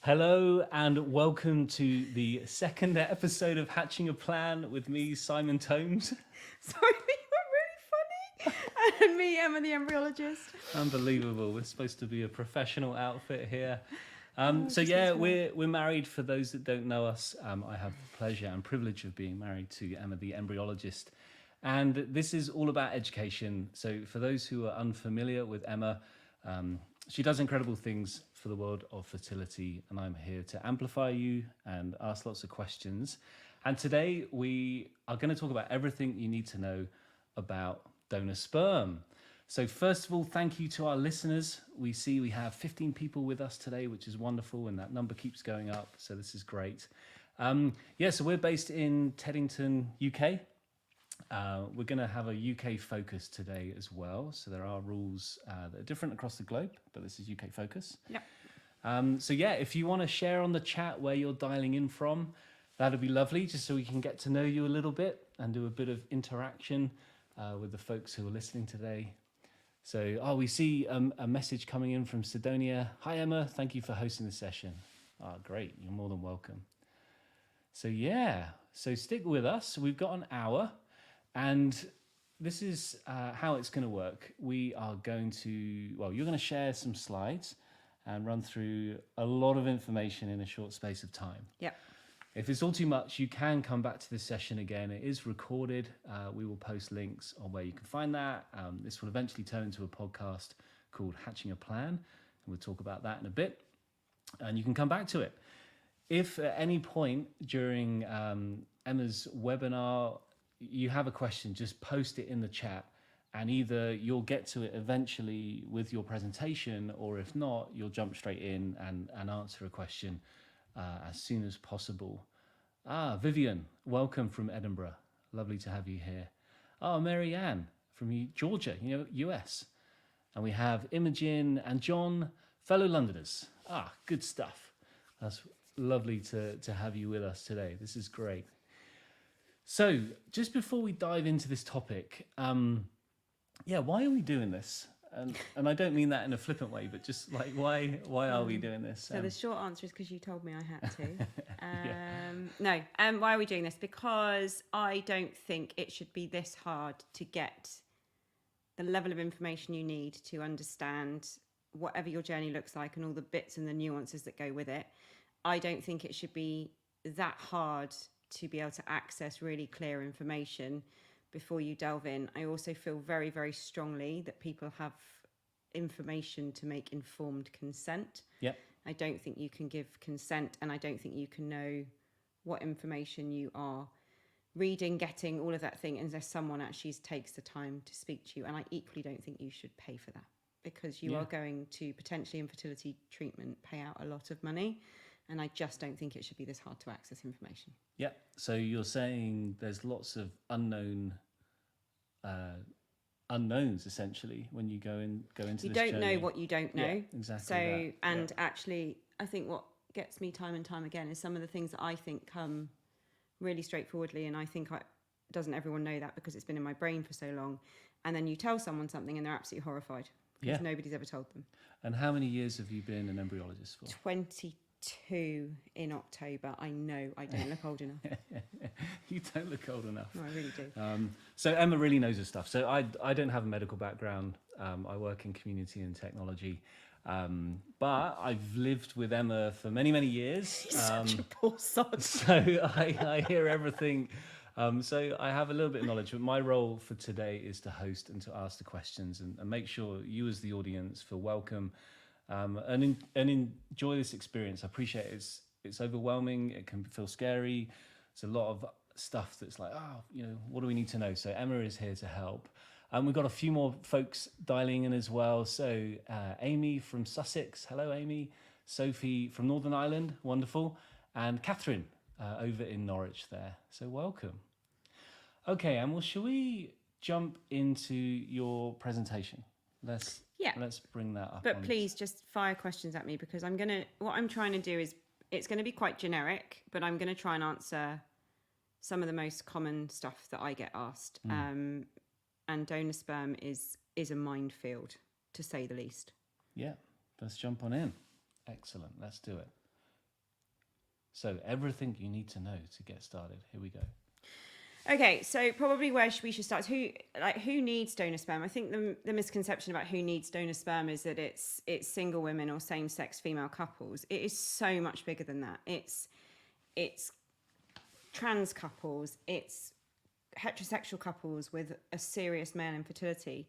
Hello and welcome to the second episode of Hatching a Plan with me, Simon Tomes. Sorry, you were really funny. And me, Emma, the embryologist. Unbelievable. We're supposed to be a professional outfit here. Just we're married. For those that don't know us, I have the pleasure and privilege of being married to Emma, the embryologist. And this is all about education. So for those who are unfamiliar with Emma, she does incredible things for the world of fertility, and I'm here to amplify you and ask lots of questions. And today we are going to talk about everything you need to know about donor sperm. So first of all, thank you to our listeners. We see we have 15 people with us today, which is wonderful, and that number keeps going up, so this is great. So we're based in Teddington, UK. We're going to have a UK focus today as well. So there are rules that are different across the globe, but this is UK focus. Yep. If you want to share on the chat where you're dialing in from, that'd be lovely, just so we can get to know you a little bit and do a bit of interaction with the folks who are listening today. So, we see a message coming in from Sidonia. Hi, Emma. Thank you for hosting the session. Great. You're more than welcome. So stick with us. We've got an hour. And this is how it's going to work. We are going to, you're going to share some slides and run through a lot of information in a short space of time. Yep. If it's all too much, you can come back to this session again. It is recorded. We will post links on where you can find that. This will eventually turn into a podcast called Hatching a Plan, and we'll talk about that in a bit. And you can come back to it. If at any point during Emma's webinar, you have a question, just post it in the chat, and either you'll get to it eventually with your presentation, or if not, you'll jump straight in and answer a question as soon as possible. Vivian, welcome from Edinburgh. Lovely to have you here. Mary Ann from Georgia, US. And we have Imogen and John, fellow Londoners. Good stuff. That's lovely to have you with us today. This is great. So, just before we dive into this topic, why are we doing this? And I don't mean that in a flippant way, but just like, why are we doing this? So the short answer is because you told me I had to. Why are we doing this? Because I don't think it should be this hard to get the level of information you need to understand whatever your journey looks like and all the bits and the nuances that go with it. I don't think it should be that hard to be able to access really clear information before you delve in. I also feel very, very strongly that people have information to make informed consent. Yep. I don't think you can give consent, and I don't think you can know what information you are reading, getting, all of that thing, unless someone actually takes the time to speak to you. And I equally don't think you should pay for that, because you are going to potentially, in fertility treatment, pay out a lot of money. And I just don't think it should be this hard to access information. Yeah. So you're saying there's lots of unknowns essentially when you go into this journey. You don't know what you don't know. Yeah, exactly. So actually, I think what gets me time and time again is some of the things that I think come really straightforwardly, and I think doesn't everyone know that because it's been in my brain for so long. And then you tell someone something and they're absolutely horrified because nobody's ever told them. And how many years have you been an embryologist for? 22 in October. I know I don't look old enough. You don't look old enough. No, I really do. So Emma really knows her stuff. So I don't have a medical background. I work in community and technology. But I've lived with Emma for many, many years. Such a poor sod. So I hear everything. So I have a little bit of knowledge, but my role for today is to host and to ask the questions and make sure you as the audience feel welcome. And enjoy this experience. I appreciate it's overwhelming. It can feel scary. It's a lot of stuff that's like, what do we need to know? So Emma is here to help. We've got a few more folks dialing in as well. So Amy from Sussex. Hello, Amy. Sophie from Northern Ireland. Wonderful. And Catherine over in Norwich there. So welcome. Okay, and shall we jump into your presentation? Let's bring that up. But please just fire questions at me, because what I'm trying to do is, it's going to be quite generic, but I'm going to try and answer some of the most common stuff that I get asked. And donor sperm is a minefield, to say the least. Yeah, let's jump on in. Excellent, let's do it. So everything you need to know to get started. Here we go. Okay, so probably where we should start is who needs donor sperm. I think the misconception about who needs donor sperm is that it's single women or same-sex female couples. It is so much bigger than that. It's trans couples, it's heterosexual couples with a serious male infertility.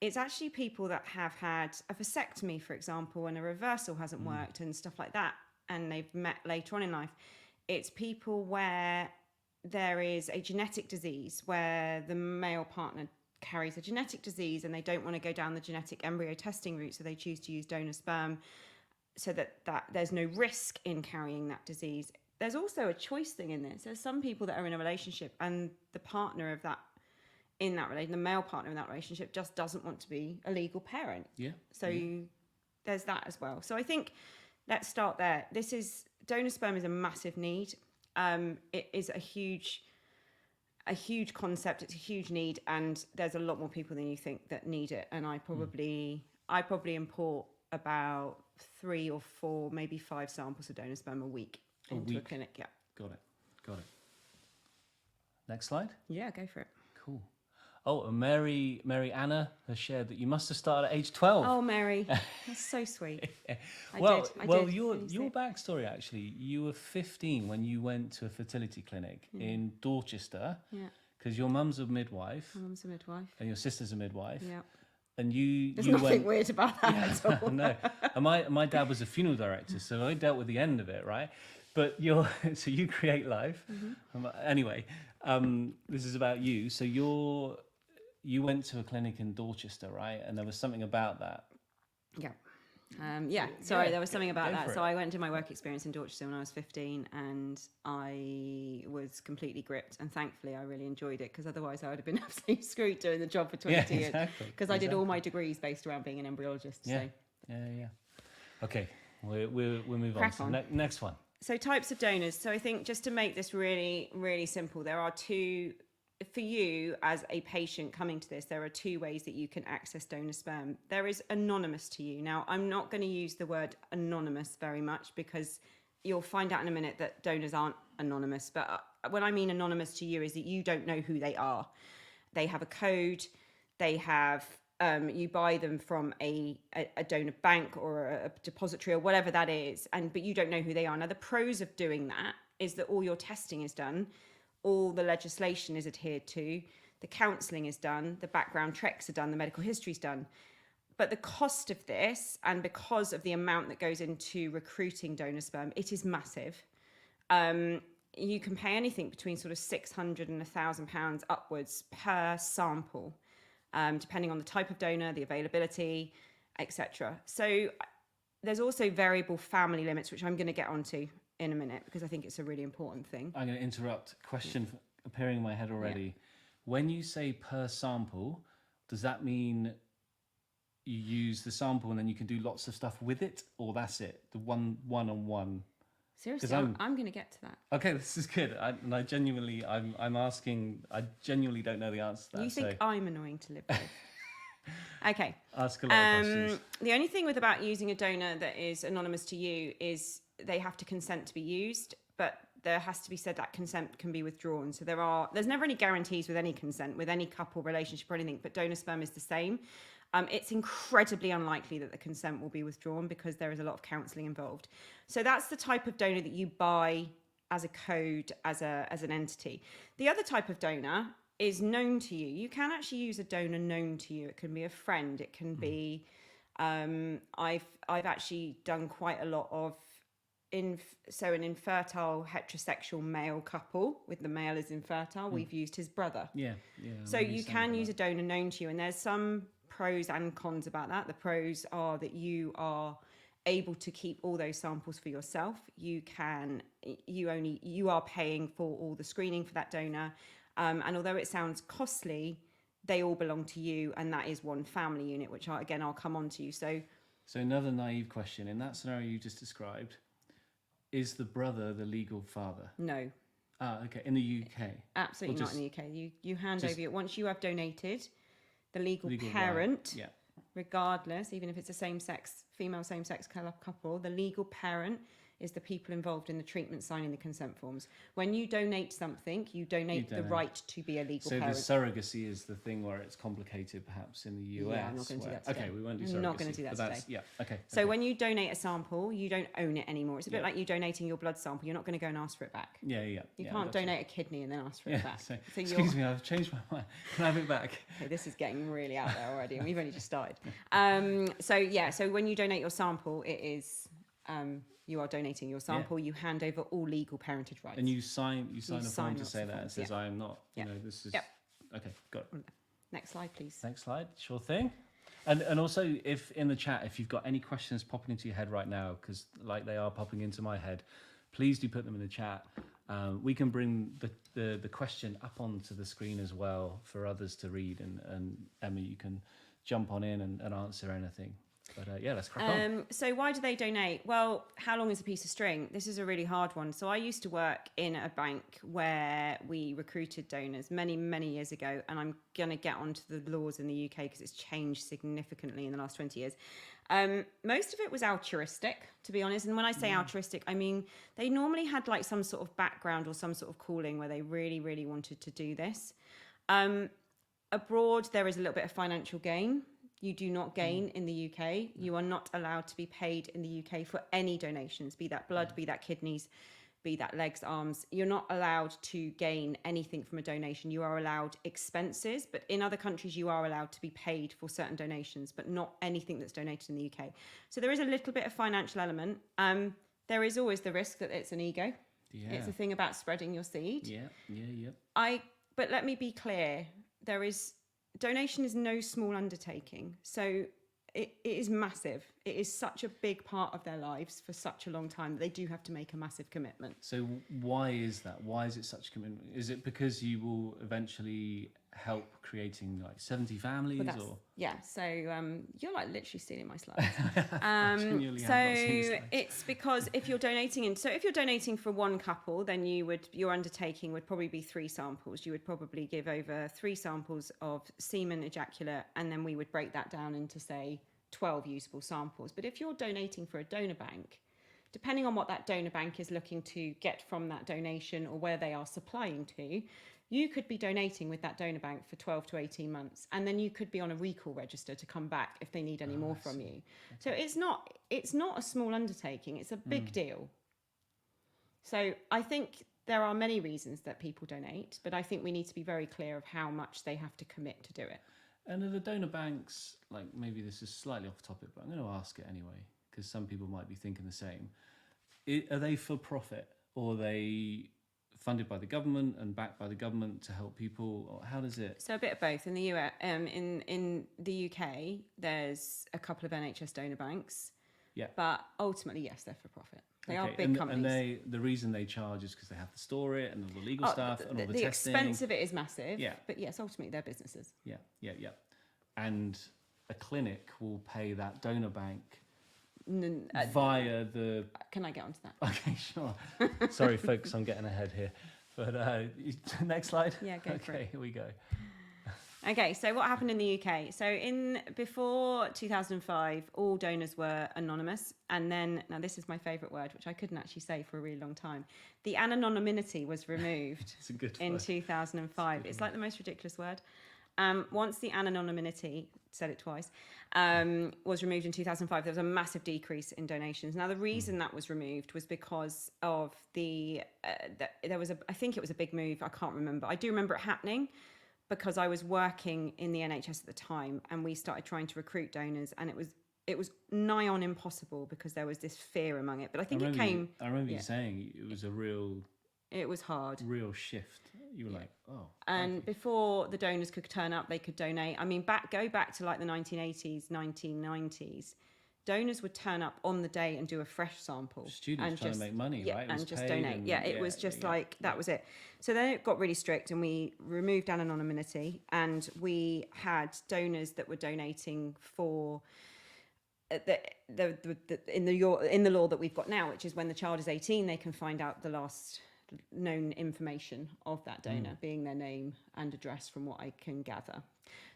It's actually people that have had a vasectomy, for example, and a reversal hasn't worked and stuff like that, and they've met later on in life. It's people where there is a genetic disease, where the male partner carries a genetic disease and they don't want to go down the genetic embryo testing route, so they choose to use donor sperm so that there's no risk in carrying that disease. There's also a choice thing in this. There's some people that are in a relationship and the partner of that in that relation, the male partner in that relationship, just doesn't want to be a legal parent. Yeah. So there's that as well. So I think let's start there. Donor sperm is a massive need. It is a huge concept. It's a huge need, and there's a lot more people than you think that need it. And I probably import about 3 or 4, maybe 5 samples of donor sperm a week into a clinic. Yeah. Got it. Next slide. Yeah, go for it. Cool. Oh, and Mary Anna has shared that you must have started at age 12. Oh, Mary, that's so sweet. I did. Your backstory actually, you were 15 when you went to a fertility clinic in Dorchester. Yeah. Because your mum's a midwife. My mum's a midwife. And your sister's a midwife. Yeah. And There's nothing weird about that at all. No. And my dad was a funeral director, so I dealt with the end of it, right? But so you create life. Anyway, this is about you. So you went to a clinic in Dorchester, right? And there was something about that. Yeah. There was something about that. So I went to my work experience in Dorchester when I was 15, and I was completely gripped. And thankfully, I really enjoyed it, because otherwise I would have been absolutely screwed doing the job for 22 years. Because I did all my degrees based around being an embryologist. Yeah. So. Yeah. Okay, we'll move on. So next one. So types of donors. So I think just to make this really, really simple, there are 2. For you as a patient coming to this, there are 2 ways that you can access donor sperm. There is anonymous to you. Now, I'm not going to use the word anonymous very much, because you'll find out in a minute that donors aren't anonymous. But when I mean anonymous to you, is that you don't know who they are. They have a code. They have, you buy them from a donor bank or a depository or whatever that is, but you don't know who they are. Now, the pros of doing that is that all your testing is done. All the legislation is adhered to, the counselling is done, the background checks are done, the medical history is done. But the cost of this, and because of the amount that goes into recruiting donor sperm, it is massive. You can pay anything between sort of £600 and £1,000 upwards per sample, depending on the type of donor, the availability, etc. So there's also variable family limits, which I'm going to get onto in a minute, because I think it's a really important thing. I'm going to interrupt. Question appearing in my head already. Yeah. When you say per sample, does that mean you use the sample and then you can do lots of stuff with it, or that's it? The one-on-one? Seriously, I'm going to get to that. Okay, this is good. I'm genuinely don't know the answer to that. You think I'm annoying to live with? Okay. Ask a lot of questions. The only thing about using a donor that is anonymous to you is they have to consent to be used, but there has to be said that consent can be withdrawn. So there's never any guarantees with any consent, with any couple relationship or anything, but donor sperm is the same. It's incredibly unlikely that the consent will be withdrawn, because there is a lot of counselling involved. So that's the type of donor that you buy as a code, as an entity. The other type of donor is known to you. You can actually use a donor known to you. It can be a friend. It can be. I've actually done quite a lot of an infertile heterosexual male couple with the male is infertile. We've used his brother. Yeah. So you can use a donor known to you, and there's some pros and cons about that. The pros are that you are able to keep all those samples for yourself. You are paying for all the screening for that donor. And although it sounds costly, they all belong to you, and that is one family unit, which I'll come on to. So another naive question. In that scenario you just described, is the brother the legal father? No. Okay. In the UK? Absolutely not in the UK. You hand over it. Once you have donated, the legal parent, right. Regardless, even if it's a female same-sex couple, the legal parent is the people involved in the treatment signing the consent forms. When you donate something, you donate the right to be a legal parent. So the surrogacy is the thing where it's complicated, perhaps in the US. Yeah, I'm not going to do that today. Okay, we won't do surrogacy. I'm not going to do that today. Yeah, okay. So when you donate a sample, you don't own it anymore. It's a bit like you donating your blood sample. You're not going to go and ask for it back. Yeah. You can't donate a kidney and then ask for it back. So excuse me, I've changed my mind. Can I have it back? Okay, this is getting really out there already, and we've only just started. So when you donate your sample, it is you are donating your sample. You hand over all legal parentage rights, and you sign a form to say that forms. it says I am not. You know, this is okay. Got it. Next slide, please. Next slide. Sure thing. And also, if in the chat, if you've got any questions popping into your head right now, because like they are popping into my head, please do put them in the chat. We can bring the question up onto the screen as well for others to read, and Emma, you can jump on in and answer anything. But let's crack on. So why do they donate? Well, how long is a piece of string? This is a really hard one. So I used to work in a bank where we recruited donors many, many years ago, and I'm going to get onto the laws in the UK because it's changed significantly in the last 20 years. Most of it was altruistic, to be honest. And when I say altruistic, I mean, they normally had like some sort of background or some sort of calling where they really, really wanted to do this. Abroad, there is a little bit of financial gain. You do not gain in the UK. You are not allowed to be paid in the UK for any donations, be that blood, be that kidneys, be that legs, arms. You're not allowed to gain anything from a donation. You are allowed expenses, but in other countries, you are allowed to be paid for certain donations, but not anything that's donated in the UK. So there is a little bit of financial element. There is always the risk that it's an ego. Yeah. It's a thing about spreading your seed. Yeah. But let me be clear. Donation is no small undertaking. So it is massive. It is such a big part of their lives for such a long time that they do have to make a massive commitment. So why is that? Why is it such a commitment? Is it because you will eventually help creating like 70 families or? Yeah. So you're like literally stealing my slides. It's because if you're donating for one couple, then your undertaking would probably be 3 samples. You would probably give over 3 samples of semen ejaculate, and then we would break that down into say 12 usable samples. But if you're donating for a donor bank, depending on what that donor bank is looking to get from that donation or where they are supplying to, you could be donating with that donor bank for 12 to 18 months, and then you could be on a recall register to come back if they need any more from you. So it's not a small undertaking, it's a big deal. So I think there are many reasons that people donate, but I think we need to be very clear of how much they have to commit to do it. And are the donor banks, like maybe this is slightly off topic, but I'm going to ask it anyway, because some people might be thinking the same. Are they for profit, or are they funded by the government and backed by the government to help people, or how does it? So a bit of both. In the US, in the UK, there's a couple of NHS donor banks. Yeah. But ultimately, yes, they're for profit. They are big companies. And the reason they charge is because they have to store it and all the legal stuff and all the testing. The expense of it is massive. Yeah. But yes, ultimately, they're businesses. Yeah. And a clinic will pay that donor bank via the... Can I get onto that? Okay, sure. Sorry, folks, I'm getting ahead here. But next slide. Yeah, go for it. Okay, here we go. Okay, so what happened in the UK? So before 2005, all donors were anonymous. And then, now this is my favourite word, which I couldn't actually say for a really long time. The anonymity was removed It's a good in word. 2005. It's like the most ridiculous word. Once the anonymity, said it twice, was removed in 2005, there was a massive decrease in donations. Now, the reason that was removed was because of I think it was a big move. I can't remember. I do remember it happening because I was working in the NHS at the time, and we started trying to recruit donors, and it was nigh on impossible because there was this fear among it. But I think it came... I remember you saying it was a real... It was hard. Real shift. You were like, oh. And before the donors could turn up, they could donate. I mean, go back to like the 1980s, 1990s. Donors would turn up on the day and do a fresh sample. Students and trying to make money, right? And just donate. It was just that was it. So then it got really strict, and we removed anonymity, and we had donors that were donating for in the law that we've got now, which is when the child is 18, they can find out the last known information of that donor, being their name and address, from what I can gather.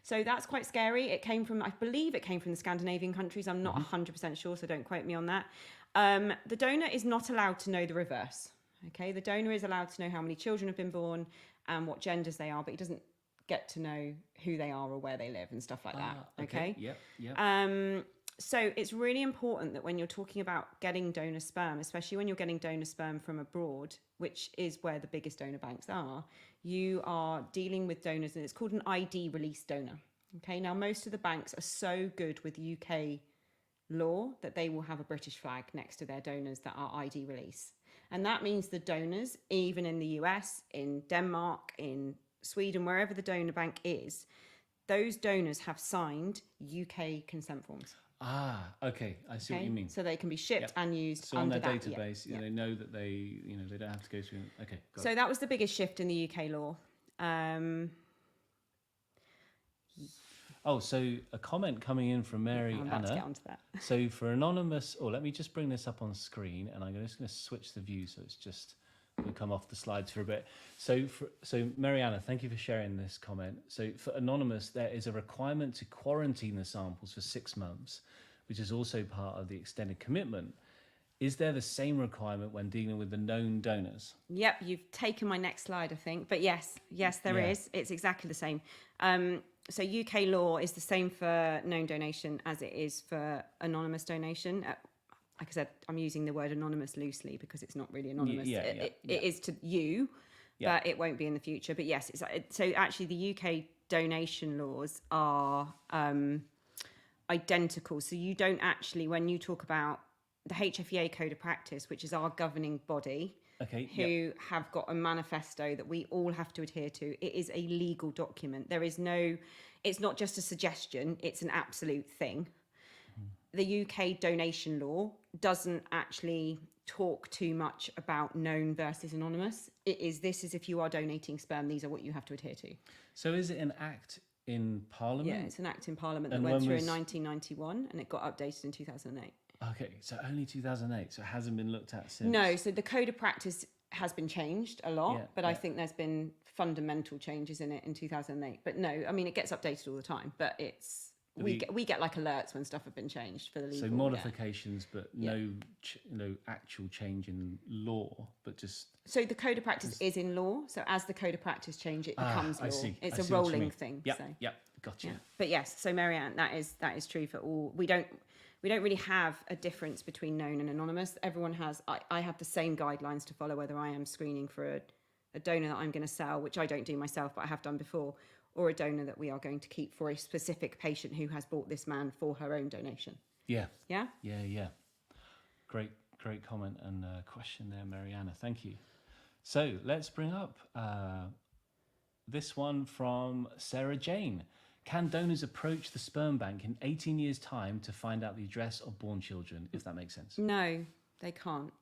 So that's quite scary. I believe it came from the Scandinavian countries. I'm not 100% sure, so don't quote me on that. The donor is not allowed to know the reverse. Okay, the donor is allowed to know how many children have been born and what genders they are, but he doesn't get to know who they are or where they live and stuff like that. Okay. Yep. So it's really important that when you're talking about getting donor sperm, especially when you're getting donor sperm from abroad, which is where the biggest donor banks are, you are dealing with donors, and it's called an ID release donor. Okay. Now, most of the banks are so good with UK law that they will have a British flag next to their donors that are ID release. And that means the donors, even in the US, in Denmark, in Sweden, wherever the donor bank is, those donors have signed UK consent forms. Okay. I see what you mean. So they can be shipped and used so on under their that database, they know that they don't have to go through. Okay. So that was the biggest shift in the UK law. So a comment coming in from Mary I'm about Anna. to get onto that. So for anonymous, let me just bring this up on screen, and I'm just going to switch the view so it's just we'll come off the slides for a bit. So Mariana, thank you for sharing this comment. So for anonymous, there is a requirement to quarantine the samples for 6 months, which is also part of the extended commitment. Is there the same requirement when dealing with the known donors? Yep, you've taken my next slide, I think. But yes, there is. It's exactly the same. So UK law is the same for known donation as it is for anonymous donation. Like I said, I'm using the word anonymous loosely because it's not really anonymous. It is to you, but it won't be in the future. But yes, so actually the UK donation laws are identical. So you don't actually, when you talk about the HFEA Code of Practice, which is our governing body, who have got a manifesto that we all have to adhere to. It is a legal document. It's not just a suggestion, it's an absolute thing. The UK donation law doesn't actually talk too much about known versus anonymous. This is if you are donating sperm, these are what you have to adhere to. So is it an act in Parliament? Yeah, it's an act in Parliament that went through in 1991 and it got updated in 2008. Okay, so only 2008, so it hasn't been looked at since? No, so the Code of Practice has been changed a lot, but I think there's been fundamental changes in it in 2008. But no, I mean, it gets updated all the time, but we get like alerts when stuff have been changed for the legal. So modifications, but no actual change in law, but just... So the Code of Practice is in law, so as the Code of Practice change, it becomes law. It's a rolling thing. Yep, gotcha. Yeah. But yes, so Marianne, that is true for all. We don't really have a difference between known and anonymous. Everyone has, I have the same guidelines to follow whether I am screening for a donor that I'm going to sell, which I don't do myself, but I have done before, or a donor that we are going to keep for a specific patient who has bought this man for her own donation. Yeah. Yeah? Yeah. Great comment and question there, Mariana. Thank you. So let's bring up this one from Sarah Jane. Can donors approach the sperm bank in 18 years' time to find out the address of born children, if that makes sense? No, they can't.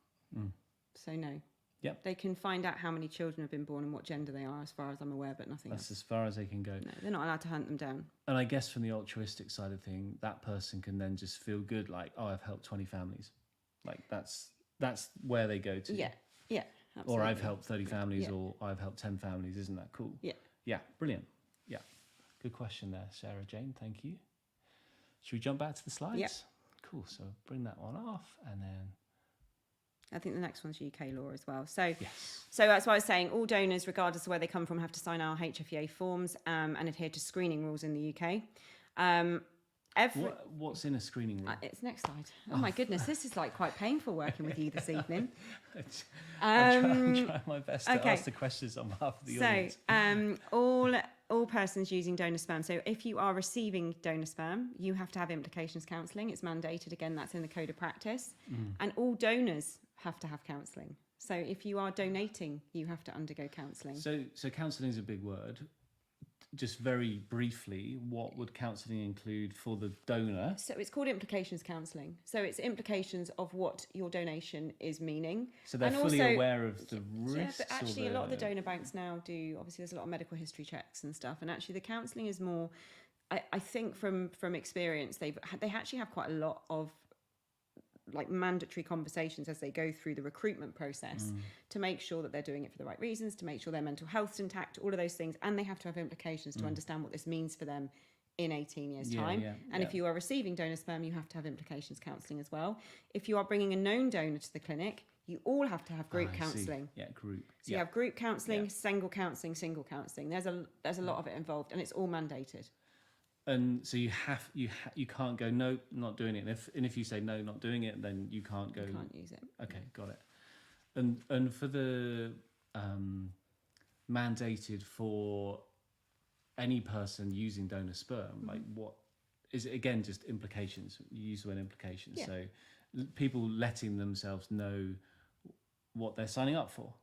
So no. Yep. They can find out how many children have been born and what gender they are, as far as I'm aware, but nothing else. That's as far as they can go. No, they're not allowed to hunt them down. And I guess from the altruistic side of thing, that person can then just feel good, like, oh, I've helped 20 families. Like, that's where they go to. Yeah, absolutely. Or I've helped 30 families, or I've helped 10 families. Isn't that cool? Yeah, brilliant. Yeah. Good question there, Sarah Jane. Thank you. Should we jump back to the slides? Yeah. Cool. So bring that one off, and then I think the next one's UK law as well. So, yes. So that's what I was saying. All donors, regardless of where they come from, have to sign our HFEA forms and adhere to screening rules in the UK. What's in a screening rule? It's next slide. Oh my goodness, this is like quite painful working with you this evening. I'm trying my best to ask the questions on behalf of the audience. So all persons using donor sperm. So if you are receiving donor sperm, you have to have implications counselling. It's mandated. Again, that's in the Code of Practice. And all donors have to have counselling. So if you are donating, you have to undergo counselling. So counselling is a big word. Just very briefly, what would counselling include for the donor? So it's called implications counselling. So it's implications of what your donation is meaning. So they're fully aware of the risks? Yeah, but actually a lot of the donor banks now do, obviously there's a lot of medical history checks and stuff, and actually the counselling is more, I think from experience, they actually have quite a lot of like mandatory conversations as they go through the recruitment process to make sure that they're doing it for the right reasons, to make sure their mental health's intact, all of those things, and they have to have implications to understand what this means for them in 18 years' time. And if you are receiving donor sperm, you have to have implications counselling as well. If you are bringing a known donor to the clinic, you all have to have group counselling. Yeah, group. So you have group counselling, single counselling. There's a lot of it involved, and it's all mandated. And so you can't go, no, not doing it. And if you say no, not doing it, then you can't go. You can't use it. Okay, got it. And for the mandated for any person using donor sperm, like what is it, again, just implications? You use the word implications. Yeah. So people letting themselves know what they're signing up for.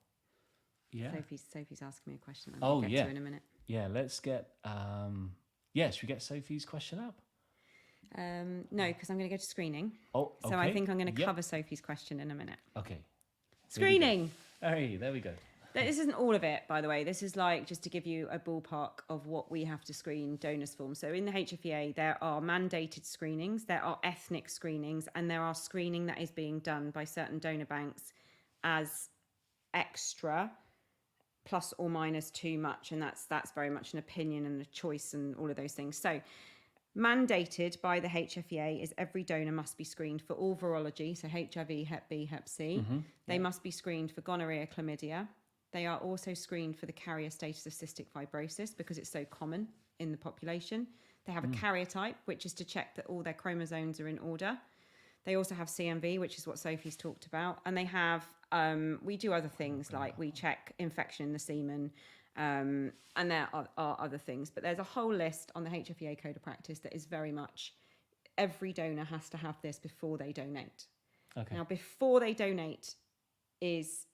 Yeah. Sophie's asking me a question. I'll get to in a minute. Yeah, let's get should we get Sophie's question up? No, because I'm going to go to screening. Oh, okay. So I think I'm going to cover Sophie's question in a minute. Okay. Screening. Hey, there we go. This isn't all of it, by the way. This is like just to give you a ballpark of what we have to screen donors for. So in the HFEA, there are mandated screenings, there are ethnic screenings, and there are screening that is being done by certain donor banks as extra, plus or minus too much. And that's very much an opinion and a choice and all of those things. So mandated by the HFEA is every donor must be screened for all virology, so HIV, Hep B, Hep C. They must be screened for gonorrhea, chlamydia. They are also screened for the carrier status of cystic fibrosis because it's so common in the population. They have a carrier type, which is to check that all their chromosomes are in order. They also have CMV, which is what Sophie's talked about. And they have, we do other things like we check infection in the semen, and there are other things. But there's a whole list on the HFEA Code of Practice that is very much, every donor has to have this before they donate. Okay. Now, before they donate is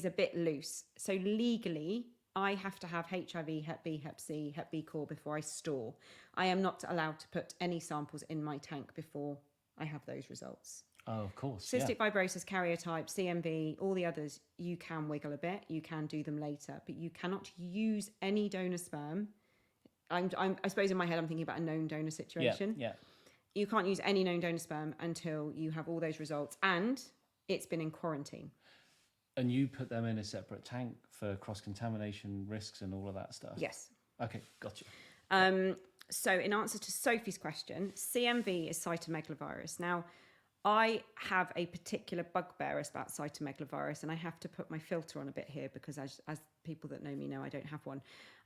a bit loose. So legally, I have to have HIV, Hep B, Hep C, Hep B core before I store. I am not allowed to put any samples in my tank before I have those results. Oh, of course. Cystic fibrosis, carrier type, CMV, all the others, you can wiggle a bit. You can do them later, but you cannot use any donor sperm. I suppose in my head, I'm thinking about a known donor situation. Yeah. You can't use any known donor sperm until you have all those results and it's been in quarantine. And you put them in a separate tank for cross-contamination risks and all of that stuff? Yes. Okay, gotcha. So in answer to Sophie's question, CMV is cytomegalovirus. Now, I have a particular bugbear about cytomegalovirus, and I have to put my filter on a bit here because as people that know me know, I don't have one.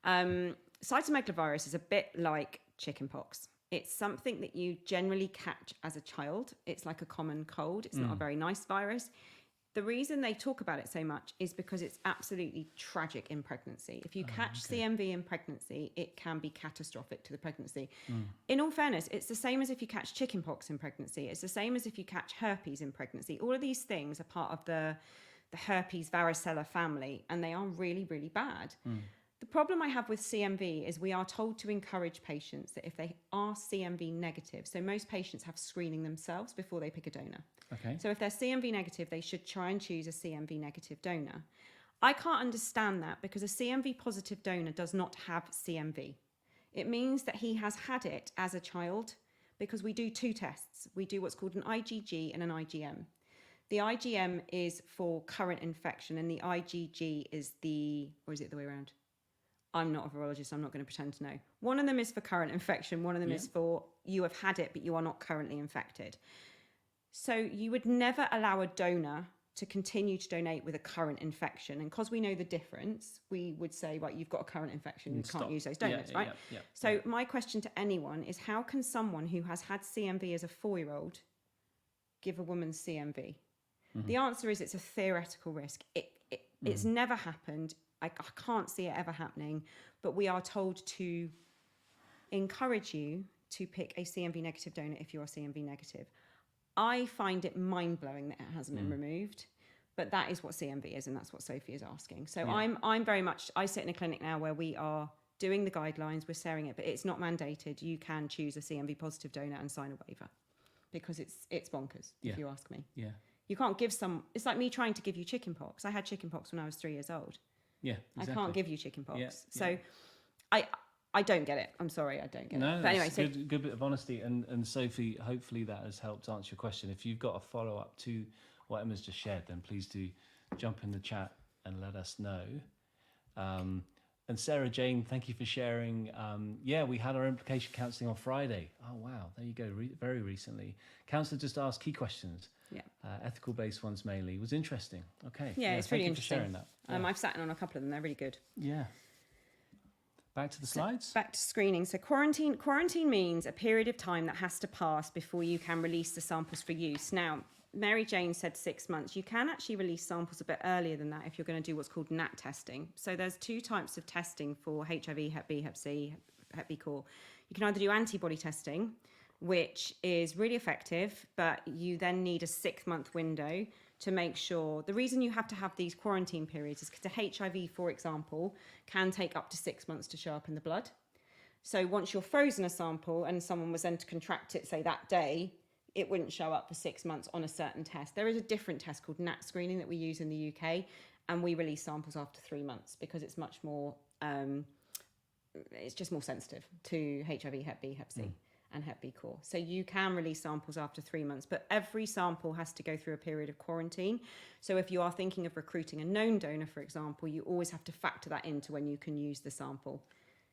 Cytomegalovirus is a bit like chickenpox. It's something that you generally catch as a child. It's like a common cold. It's not a very nice virus. The reason they talk about it so much is because it's absolutely tragic in pregnancy. If you catch CMV in pregnancy, it can be catastrophic to the pregnancy. In all fairness, it's the same as if you catch chickenpox in pregnancy. It's the same as if you catch herpes in pregnancy. All of these things are part of the herpes varicella family, and they are really, really bad. The problem I have with CMV is we are told to encourage patients that if they are CMV negative, so most patients have screening themselves before they pick a donor. Okay. So if they're CMV negative, they should try and choose a CMV negative donor. I can't understand that because a CMV positive donor does not have CMV. It means that he has had it as a child because we do two tests. We do what's called an IgG and an IgM. The IgM is for current infection and the IgG is or is it the way around? I'm not a virologist, I'm not going to pretend to know. One of them is for current infection, one of them is for you have had it, but you are not currently infected. So you would never allow a donor to continue to donate with a current infection. And because we know the difference, we would say, right, you've got a current infection, you can't use those donors, right? So my question to anyone is, how can someone who has had CMV as a 4-year-old give a woman CMV? The answer is it's a theoretical risk. It's never happened. I can't see it ever happening, but we are told to encourage you to pick a CMV negative donor if you are CMV negative. I find it mind-blowing that it hasn't been removed, but that is what CMV is, and that's what Sophie is asking. So I'm very much, I sit in a clinic now where we are doing the guidelines, we're sharing it, but it's not mandated. You can choose a CMV positive donor and sign a waiver because it's bonkers, if you ask me. Yeah. You can't give it's like me trying to give you chickenpox. I had chickenpox when I was 3 years old. Yeah, exactly. I can't give you chickenpox. So I don't get it. I'm sorry, I don't get it. But anyway, so good bit of honesty. And Sophie, hopefully that has helped answer your question. If you've got a follow-up to what Emma's just shared, then please do jump in the chat and let us know. And Sarah Jane, thank you for sharing. Yeah, we had our implication counselling on Friday. Oh, wow. There you go. Very recently. Counsellor just asked key questions. Yeah. Ethical based ones mainly. It was interesting. Okay. Yeah, it's really thank you for interesting. sharing that. Yeah. I've sat in on a couple of them. They're really good. Yeah. Back to the slides. Back to screening. So quarantine means a period of time that has to pass before you can release the samples for use. Now, Mary Jane said 6 months. You can actually release samples a bit earlier than that if you're going to do what's called NAT testing. So there's 2 types of testing for HIV, Hep B, Hep C, Hep B core. You can either do antibody testing, which is really effective, but you then need a 6-month window to make sure. The reason you have to have these quarantine periods is because the HIV, for example, can take up to 6 months to show up in the blood. So once you're frozen a sample and someone was then to contract it, say that day, it wouldn't show up for 6 months on a certain test. There is a different test called NAT screening that we use in the UK, and we release samples after 3 months because it's much more, it's just more sensitive to HIV, Hep B, Hep C. And Hep B core. So you can release samples after 3 months, but every sample has to go through a period of quarantine. So if you are thinking of recruiting a known donor, for example, you always have to factor that into when you can use the sample.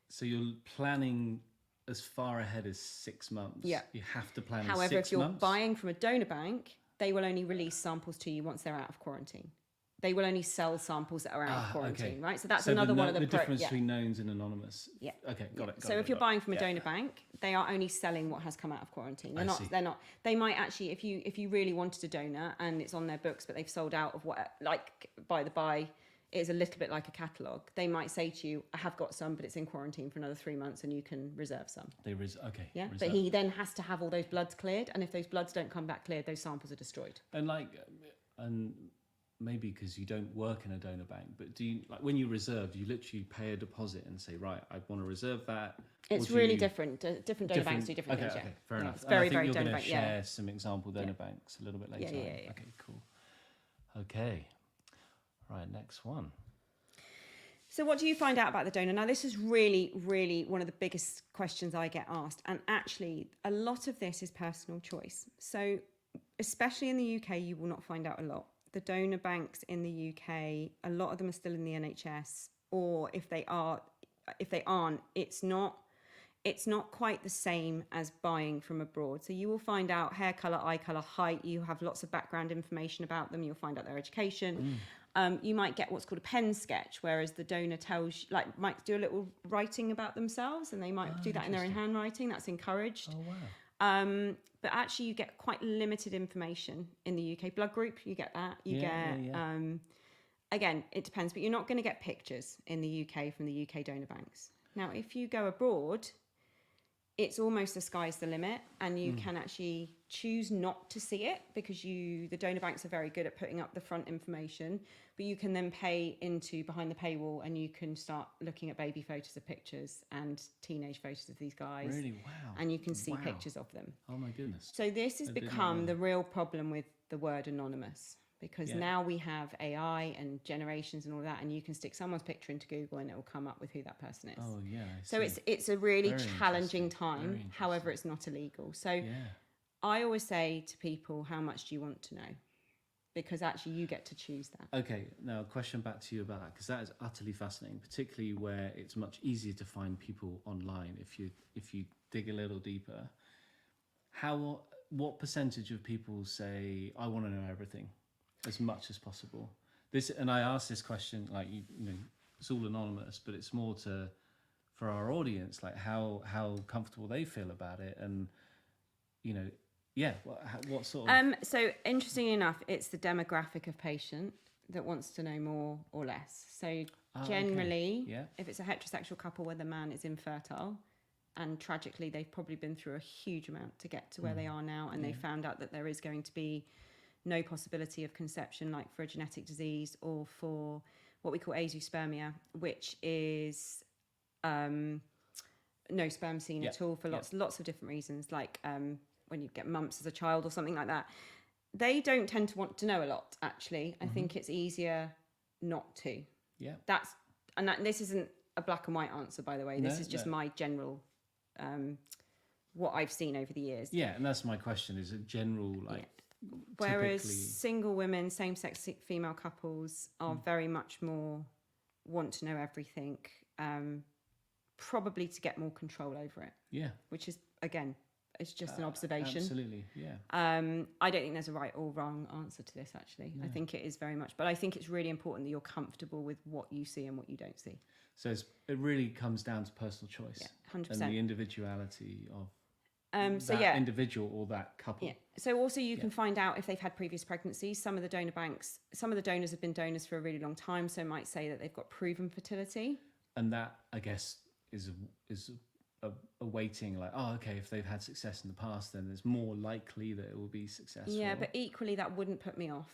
So you're planning as far ahead as 6 months. Yeah. You have to plan. However, as 6 months. if you're buying from a donor bank, they will only release samples to you once they're out of quarantine. They will only sell samples that are out of quarantine, right? So that's another one of the difference between knowns and anonymous. Yeah. Okay, got it. So if you're buying from a donor bank, they are only selling what has come out of quarantine. They're not. They might actually, if you really wanted a donor and it's on their books, but they've sold out of what, like by the by, is a little bit like a catalogue. They might say to you, I have got some, but it's in quarantine for another 3 months, and you can reserve some. Okay. Yeah, reserve. but he then has to have all those bloods cleared, and if those bloods don't come back cleared, those samples are destroyed. And maybe because you don't work in a donor bank, but do you, like when you reserve, do you literally pay a deposit and say, right, I want to reserve that? It's really different. Different donor banks do different things. Okay, fair enough. It's very, very you're donor going to bank. share some example donor banks a little bit later. Yeah. Okay, cool. Okay, right, next one. So what do you find out about the donor? Now, this is really, really one of the biggest questions I get asked. And actually, a lot of this is personal choice. So especially in the UK, you will not find out a lot. The donor banks in the UK, a lot of them are still in the NHS, or if they aren't, it's not quite the same as buying from abroad. So you will find out hair color, eye color, height. You have lots of background information about them. You'll find out their education. You might get what's called a pen sketch, whereas the donor might do a little writing about themselves, and they might do that in their own handwriting. That's encouraged. Oh, wow. But actually, you get quite limited information in the UK. Blood group, you get that. Again, it depends, but you're not going to get pictures in the UK from the UK donor banks. Now, if you go abroad, it's almost the sky's the limit, and you can actually choose not to see it because the donor banks are very good at putting up the front information, but you can then pay into behind the paywall, and you can start looking at baby photos of pictures and teenage photos of these guys. Really? Wow. And you can see pictures of them. Oh my goodness. So this has become the real problem with the word anonymous, because now we have AI and generations and all that, and you can stick someone's picture into Google and it will come up with who that person is. Oh yeah. So it's a really challenging time. However, it's not illegal. So I always say to people, how much do you want to know? Because actually you get to choose that. Okay, now a question back to you about that, because that is utterly fascinating, particularly where it's much easier to find people online if you dig a little deeper. What percentage of people say, I want to know everything as much as possible? And I ask this question, like, you know, it's all anonymous, but it's more for our audience, like how comfortable they feel about it, and you know, what sort of. So interestingly enough, it's the demographic of patient that wants to know more or less. So generally, if it's a heterosexual couple where the man is infertile, and tragically they've probably been through a huge amount to get to where they are now, and they found out that there is going to be no possibility of conception, like for a genetic disease or for what we call azoospermia, which is no sperm seen at all for lots of different reasons, like when you get mumps as a child or something like that. They don't tend to want to know a lot, actually. I think it's easier not to. Yeah. This isn't a black and white answer, by the way. This is just my general what I've seen over the years. Yeah, and that's my question, is a general, like, whereas single women, same-sex female couples are very much more want to know everything. probably to get more control over it. Yeah. Which is, again, it's just an observation. Absolutely, yeah. I don't think there's a right or wrong answer to this, actually. No. I think it is very much, but I think it's really important that you're comfortable with what you see and what you don't see. So it really comes down to personal choice. Yeah, 100%. And the individuality of individual or that couple. Yeah. So also you can find out if they've had previous pregnancies. Some of the donor banks, some of the donors have been donors for a really long time, so might say that they've got proven fertility. And that, I guess, is a weighting, like, oh, okay, if they've had success in the past, then there's more likely that it will be successful. Yeah, but equally that wouldn't put me off,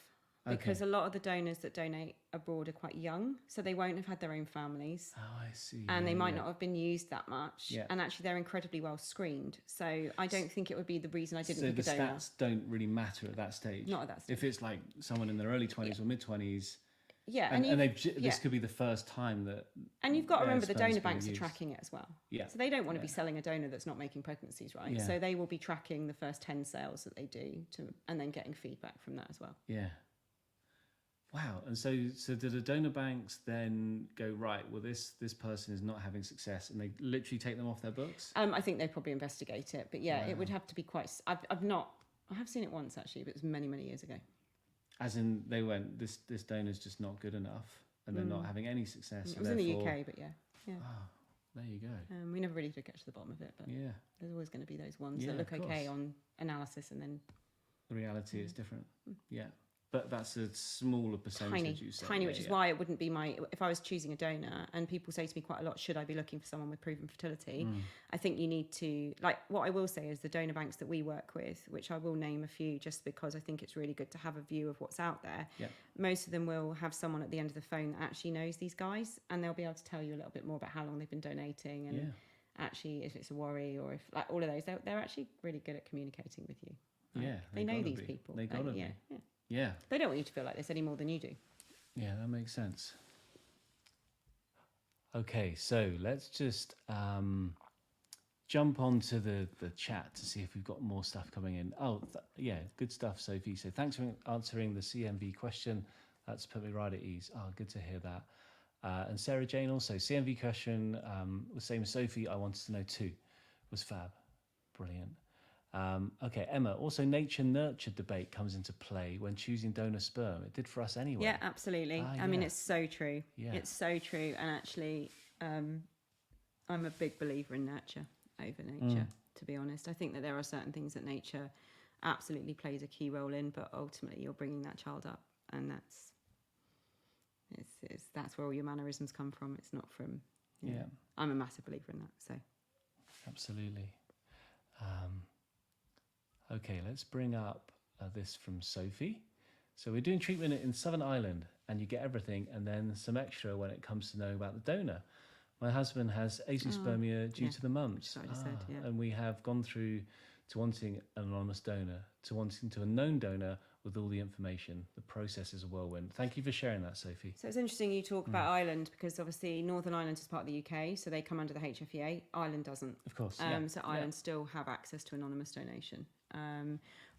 because a lot of the donors that donate abroad are quite young, so they won't have had their own families. Oh, I see. And they might not have been used that much. Yeah. And actually they're incredibly well screened. So I don't think it would be the reason I didn't pick a donor. So the stats don't really matter at that stage? Not at that stage. If it's like someone in their early 20s or mid-20s, and this could be the first time that. And you've got to remember the donor banks are tracking it as well. Yeah. So they don't want to be selling a donor that's not making pregnancies, right? Yeah. So they will be tracking the first 10 sales that they do, and then getting feedback from that as well. Yeah. Wow. And so do the donor banks then go, right, well, this person is not having success, and they literally take them off their books? I think they probably investigate it, but yeah, it would have to be quite. I have seen it once actually, but it was many years ago. As in, they went, this donor's just not good enough, and they're not having any success. It was in the UK, but yeah. Oh, there you go. We never really did get to the bottom of it, but there's always going to be those ones that look okay on analysis, and then the reality is different. Yeah. But that's a smaller percentage, you say. Tiny, which is why it wouldn't be if I was choosing a donor, and people say to me quite a lot, should I be looking for someone with proven fertility? I think you need to, what I will say is the donor banks that we work with, which I will name a few just because I think it's really good to have a view of what's out there. Yeah. Most of them will have someone at the end of the phone that actually knows these guys, and they'll be able to tell you a little bit more about how long they've been donating, and actually if it's a worry, or if all of those, they're actually really good at communicating with you. They know these people. They gotta be. Yeah. Yeah. They don't want you to feel like this any more than you do. Yeah, that makes sense. Okay, so let's just jump onto the chat to see if we've got more stuff coming in. Oh, good stuff, Sophie. So thanks for answering the CMV question. That's put me right at ease. Oh, good to hear that. And Sarah Jane also, CMV question, was same as Sophie. I wanted to know too. Was fab. Brilliant. Okay, Emma, also nature-nurture debate comes into play when choosing donor sperm. It did for us anyway. Yeah, absolutely. I mean, it's so true. Yeah. It's so true. And actually, I'm a big believer in nurture over nature, to be honest. I think that there are certain things that nature absolutely plays a key role in, but ultimately you're bringing that child up, and that's where all your mannerisms come from. It's not from... Yeah. I'm a massive believer in that, so... Absolutely. Okay, let's bring up this from Sophie. So we're doing treatment in Southern Ireland, and you get everything, and then some extra when it comes to knowing about the donor. My husband has azoospermia due to the mumps, and we have gone through to wanting an anonymous donor, to wanting to a known donor with all the information. The process is a whirlwind. Thank you for sharing that, Sophie. So it's interesting you talk about Ireland, because obviously Northern Ireland is part of the UK, so they come under the HFEA. Ireland doesn't. Of course. So Ireland still have access to anonymous donation,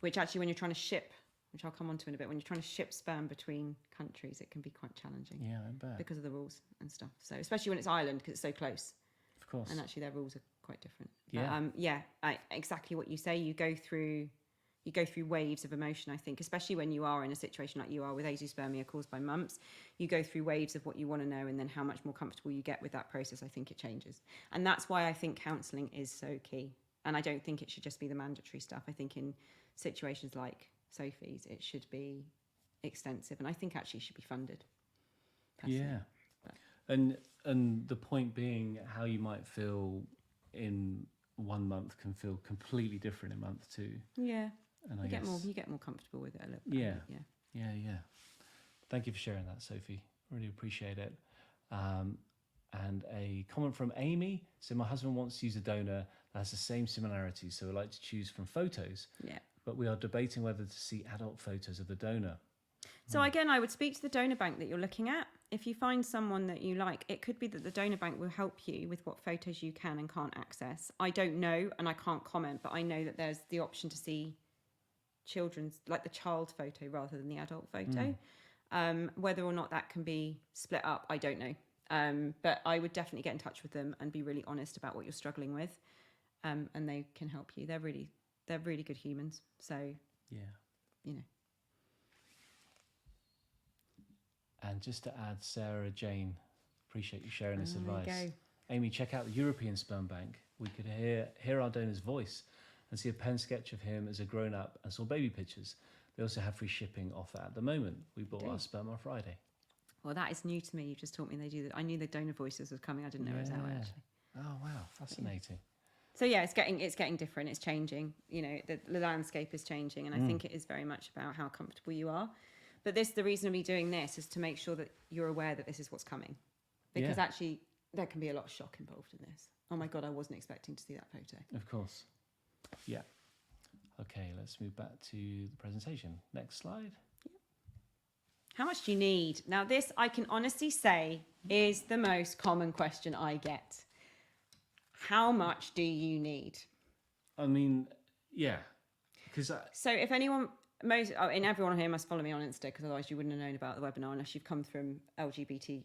which actually when you're trying to ship, which I'll come on to in a bit, when you're trying to ship sperm between countries, it can be quite challenging. Yeah, I bet. Because of the rules and stuff. So especially when it's Ireland, because it's so close. Of course. And actually their rules are quite different. Yeah. Exactly what you say. You go through waves of emotion, I think, especially when you are in a situation like you are with azoospermia caused by mumps. You go through waves of what you want to know, and then how much more comfortable you get with that process. I think it changes. And that's why I think counselling is so key. And I don't think it should just be the mandatory stuff. I think in situations like Sophie's, it should be extensive, and I think actually should be funded. Personally. Yeah. But. And the point being, how you might feel in 1 month can feel completely different in month 2. Yeah. And you get more comfortable with it a little bit. Yeah. Thank you for sharing that, Sophie. Really appreciate it. And a comment from Amy. So my husband wants to use a donor that has the same similarities, so we'd like to choose from photos. Yeah. But we are debating whether to see adult photos of the donor. So again, I would speak to the donor bank that you're looking at. If you find someone that you like, it could be that the donor bank will help you with what photos you can and can't access. I don't know, and I can't comment, but I know that there's the option to see children's, like the child photo rather than the adult photo. Whether or not that can be split up, I don't know. But I would definitely get in touch with them and be really honest about what you're struggling with, and they can help you. They're really good humans. So Yeah. you know. And just to add, Sarah Jane, appreciate you sharing this There you advice. go. Amy, check out the European Sperm Bank. We could hear our donor's voice and see a pen sketch of him as a grown-up and saw baby pictures. They also have free shipping offer at the moment. We bought our sperm on Friday. Well, that is new to me. You just taught me they do that. I knew the donor voices was coming. I didn't know it was out actually. Oh wow, fascinating. So yeah, it's getting different. It's changing. You know, the landscape is changing, and I think it is very much about how comfortable you are. But the reason of me doing this is to make sure that you're aware that this is what's coming, because actually there can be a lot of shock involved in this. Oh my God, I wasn't expecting to see that photo. Of course. Yeah. Okay, let's move back to the presentation. Next slide. How much do you need? Now, this I can honestly say is the most common question I get. How much do you need? I mean, yeah, because So if anyone, and everyone here must follow me on Insta, because otherwise you wouldn't have known about the webinar unless you've come from LGBT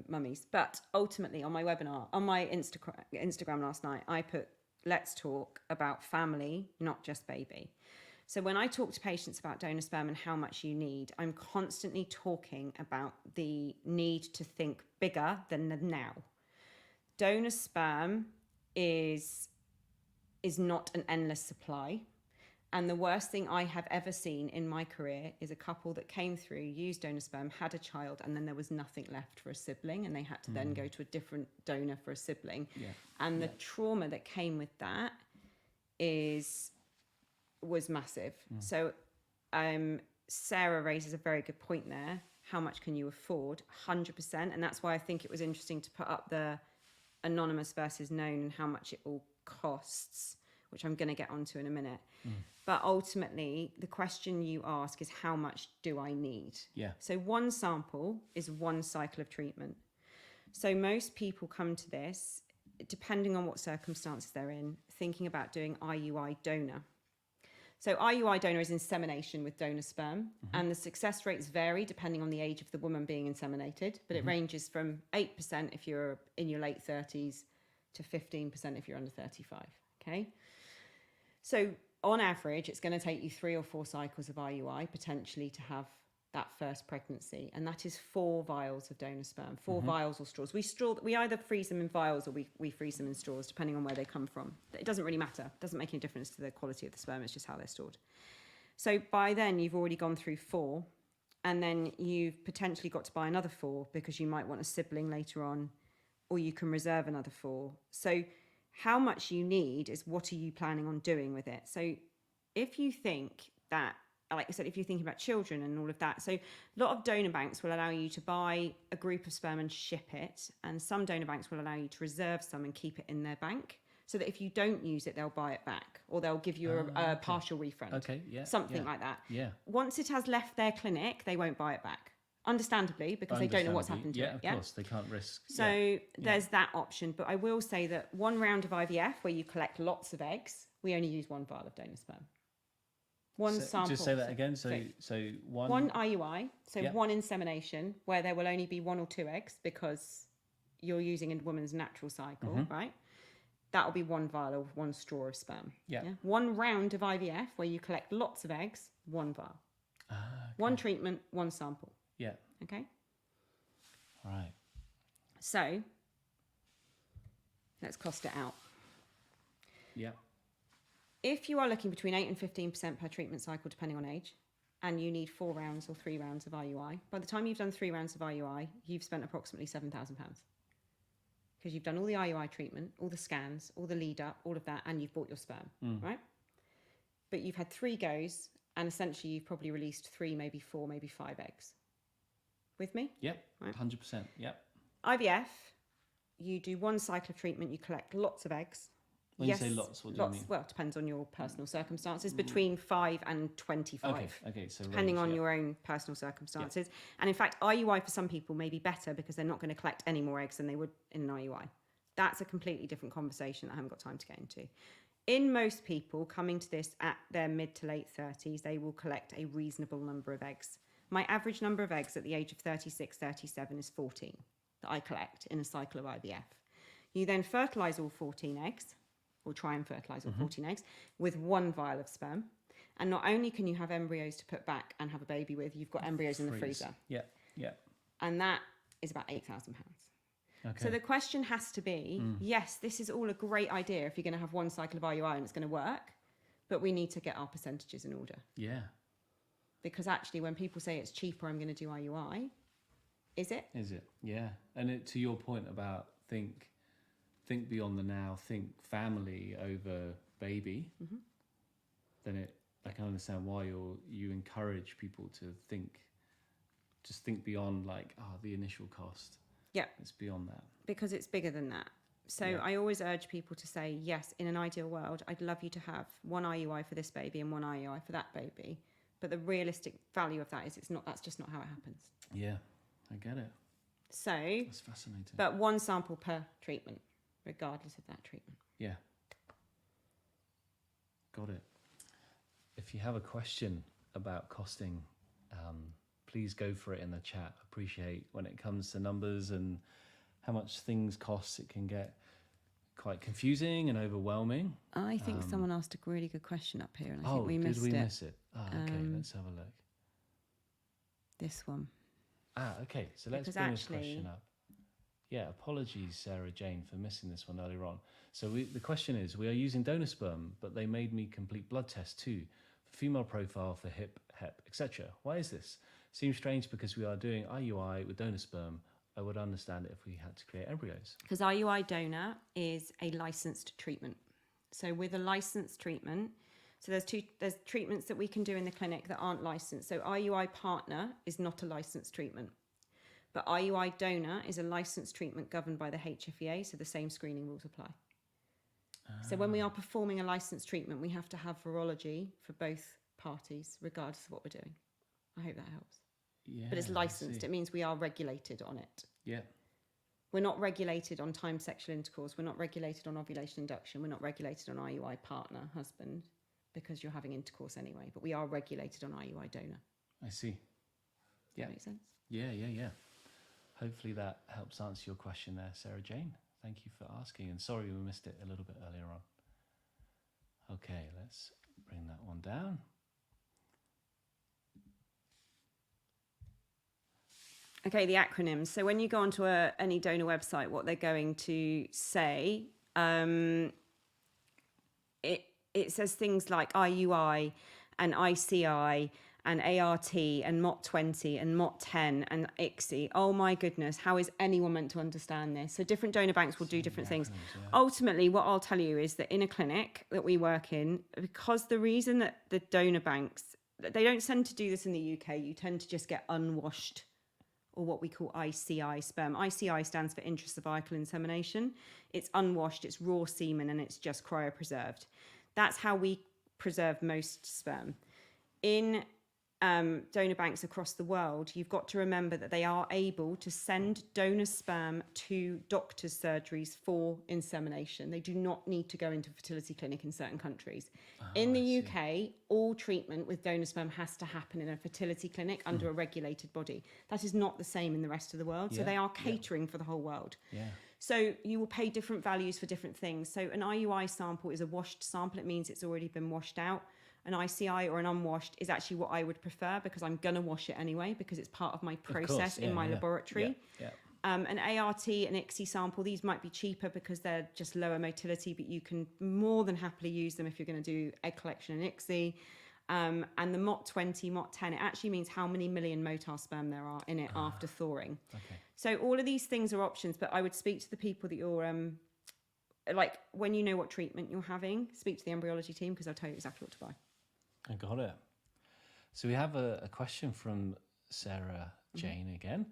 mummies. But ultimately, on my webinar, on my Instagram last night, I put, let's talk about family, not just baby. So when I talk to patients about donor sperm and how much you need, I'm constantly talking about the need to think bigger than the now. Donor sperm is not an endless supply. And the worst thing I have ever seen in my career is a couple that came through, used donor sperm, had a child, and then there was nothing left for a sibling, and they had to then go to a different donor for a sibling. Yeah. And the trauma that came with that was massive. So Sarah raises a very good point there. How much can you afford? 100%. And that's why I think it was interesting to put up the anonymous versus known and how much it all costs, which I'm going to get onto in a minute. But ultimately, the question you ask is, how much do I need? Yeah. So one sample is one cycle of treatment. So most people come to this, depending on what circumstances they're in, thinking about doing IUI donor. So IUI donor is insemination with donor sperm, and the success rates vary depending on the age of the woman being inseminated, but it ranges from 8% if you're in your late 30s to 15% if you're under 35, okay? So on average, it's going to take you 3 or 4 cycles of IUI potentially to have that first pregnancy, and that is 4 vials of donor sperm, 4 vials or straws. We either freeze them in vials or we freeze them in straws, depending on where they come from. It doesn't really matter. It doesn't make any difference to the quality of the sperm. It's just how they're stored. So by then, you've already gone through 4, and then you've potentially got to buy another 4 because you might want a sibling later on, or you can reserve another 4. So how much you need is what are you planning on doing with it? So if you think that, like I said, if you're thinking about children and all of that, so a lot of donor banks will allow you to buy a group of sperm and ship it, and some donor banks will allow you to reserve some and keep it in their bank, so that if you don't use it, they'll buy it back, or they'll give you a partial refund. Okay, yeah. Something like that. Yeah. Once it has left their clinic, they won't buy it back. Understandably, because they don't know what's happened to it. Yeah, of course, they can't risk. So there's that option, but I will say that one round of IVF where you collect lots of eggs, we only use 1 vial of donor sperm. One sample. Just say that again. So one IUI, so one insemination where there will only be 1 or 2 eggs because you're using a woman's natural cycle, right? That will be 1 vial of 1 straw of sperm. Yeah. One round of IVF where you collect lots of eggs, 1 vial. Okay. 1 treatment, 1 sample. Yeah. Okay. Right. So let's cost it out. Yeah. If you are looking between 8 and 15% per treatment cycle, depending on age, and you need 4 rounds or 3 rounds of IUI, by the time you've done 3 rounds of IUI, you've spent approximately £7,000. Because you've done all the IUI treatment, all the scans, all the lead up, all of that, and you've bought your sperm, right? But you've had 3 goes, and essentially you've probably released 3, maybe 4, maybe 5 eggs. With me? Yep. Right. 100%. Yep. IVF, you do 1 cycle of treatment, you collect lots of eggs. When you say lots, what do you mean? Well, it depends on your personal circumstances, between 5 and 25. Okay, so depending range, on your own personal circumstances. And in fact, IUI for some people may be better because they're not going to collect any more eggs than they would in an IUI. That's a completely different conversation that I haven't got time to get into. In most people coming to this at their mid to late 30s, they will collect a reasonable number of eggs. My average number of eggs at the age of 36, 37 is 14. that I collect in a cycle of IVF. You then fertilize all 14 eggs, or try and fertilize all 14 eggs, with 1 vial of sperm. And not only can you have embryos to put back and have a baby with, you've got embryos in the freezer. Yeah, yeah. And that is about £8,000. Okay. So the question has to be, yes, this is all a great idea if you're going to have 1 cycle of IUI and it's going to work, but we need to get our percentages in order. Yeah. Because actually when people say it's cheaper, I'm going to do IUI, is it? Is it? Yeah. And to your point about think beyond the now, think family over baby, then I can understand why you encourage people to think beyond like, the initial cost. Yeah. It's beyond that. Because it's bigger than that. So Yeah. I always urge people to say, yes, in an ideal world, I'd love you to have 1 IUI for this baby and 1 IUI for that baby. But the realistic value of that is that's just not how it happens. Yeah, I get it. So That's fascinating. but 1 sample per treatment, regardless of that treatment. Yeah. Got it. If you have a question about costing, please go for it in the chat. Appreciate when it comes to numbers and how much things cost, it can get quite confusing and overwhelming. I think someone asked a really good question up here, and I think we did missed we it. miss it? Okay, let's have a look. This one. Okay, so let's Because bring actually- this question up. Yeah, apologies, Sarah Jane, for missing this one earlier on. So the question is, we are using donor sperm, but they made me complete blood tests too, for female profile, for hip, etc. Why is this? Seems strange because we are doing IUI with donor sperm. I would understand it if we had to create embryos. Because IUI donor is a licensed treatment. So with a licensed treatment, so there's treatments that we can do in the clinic that aren't licensed. So IUI partner is not a licensed treatment. But IUI donor is a licensed treatment governed by the HFEA, so the same screening rules apply. So when we are performing a licensed treatment, we have to have virology for both parties, regardless of what we're doing. I hope that helps. Yeah, But it's I licensed. see. It means we are regulated on it. Yeah, We're not regulated on timed sexual intercourse. We're not regulated on ovulation induction. We're not regulated on IUI partner, husband, because you're having intercourse anyway. But we are regulated on IUI donor. I see. Does Yeah. that make sense? Yeah. Hopefully that helps answer your question there, Sarah Jane. Thank you for asking, and sorry we missed it a little bit earlier on. Okay, let's bring that one down. Okay, the acronyms. So when you go onto any donor website, what they're going to say, it says things like IUI and ICI and ART and MOT20 and MOT10 and ICSI. Oh my goodness, how is anyone meant to understand this? So different donor banks will do different things. Yeah. Ultimately, what I'll tell you is that in a clinic that we work in, because the reason that the donor banks, they don't tend to do this in the UK, you tend to just get unwashed or what we call ICI sperm. ICI stands for intracervical insemination. It's unwashed, it's raw semen, and it's just cryopreserved. That's how we preserve most sperm. In donor banks across the world, you've got to remember that they are able to send donor sperm to doctors' surgeries for insemination. They do not need to go into a fertility clinic in certain countries. In the UK, all treatment with donor sperm has to happen in a fertility clinic under a regulated body. That is not the same in the rest of the world. So Yeah, they are yeah. catering for the whole world. Yeah. So you will pay different values for different things. So an IUI sample is a washed sample. It means it's already been washed out. An ICI or an unwashed is actually what I would prefer because I'm going to wash it anyway because it's part of my process in my laboratory. Yeah. An ART, an ICSI sample, these might be cheaper because they're just lower motility, but you can more than happily use them if you're going to do egg collection in ICSI. And the MOT20, MOT10, it actually means how many million motile sperm there are in it after thawing. Okay. So all of these things are options, but I would speak to the people that you're, like when you know what treatment you're having, speak to the embryology team because they'll tell you exactly what to buy. I got it. So we have a question from Sarah Jane again.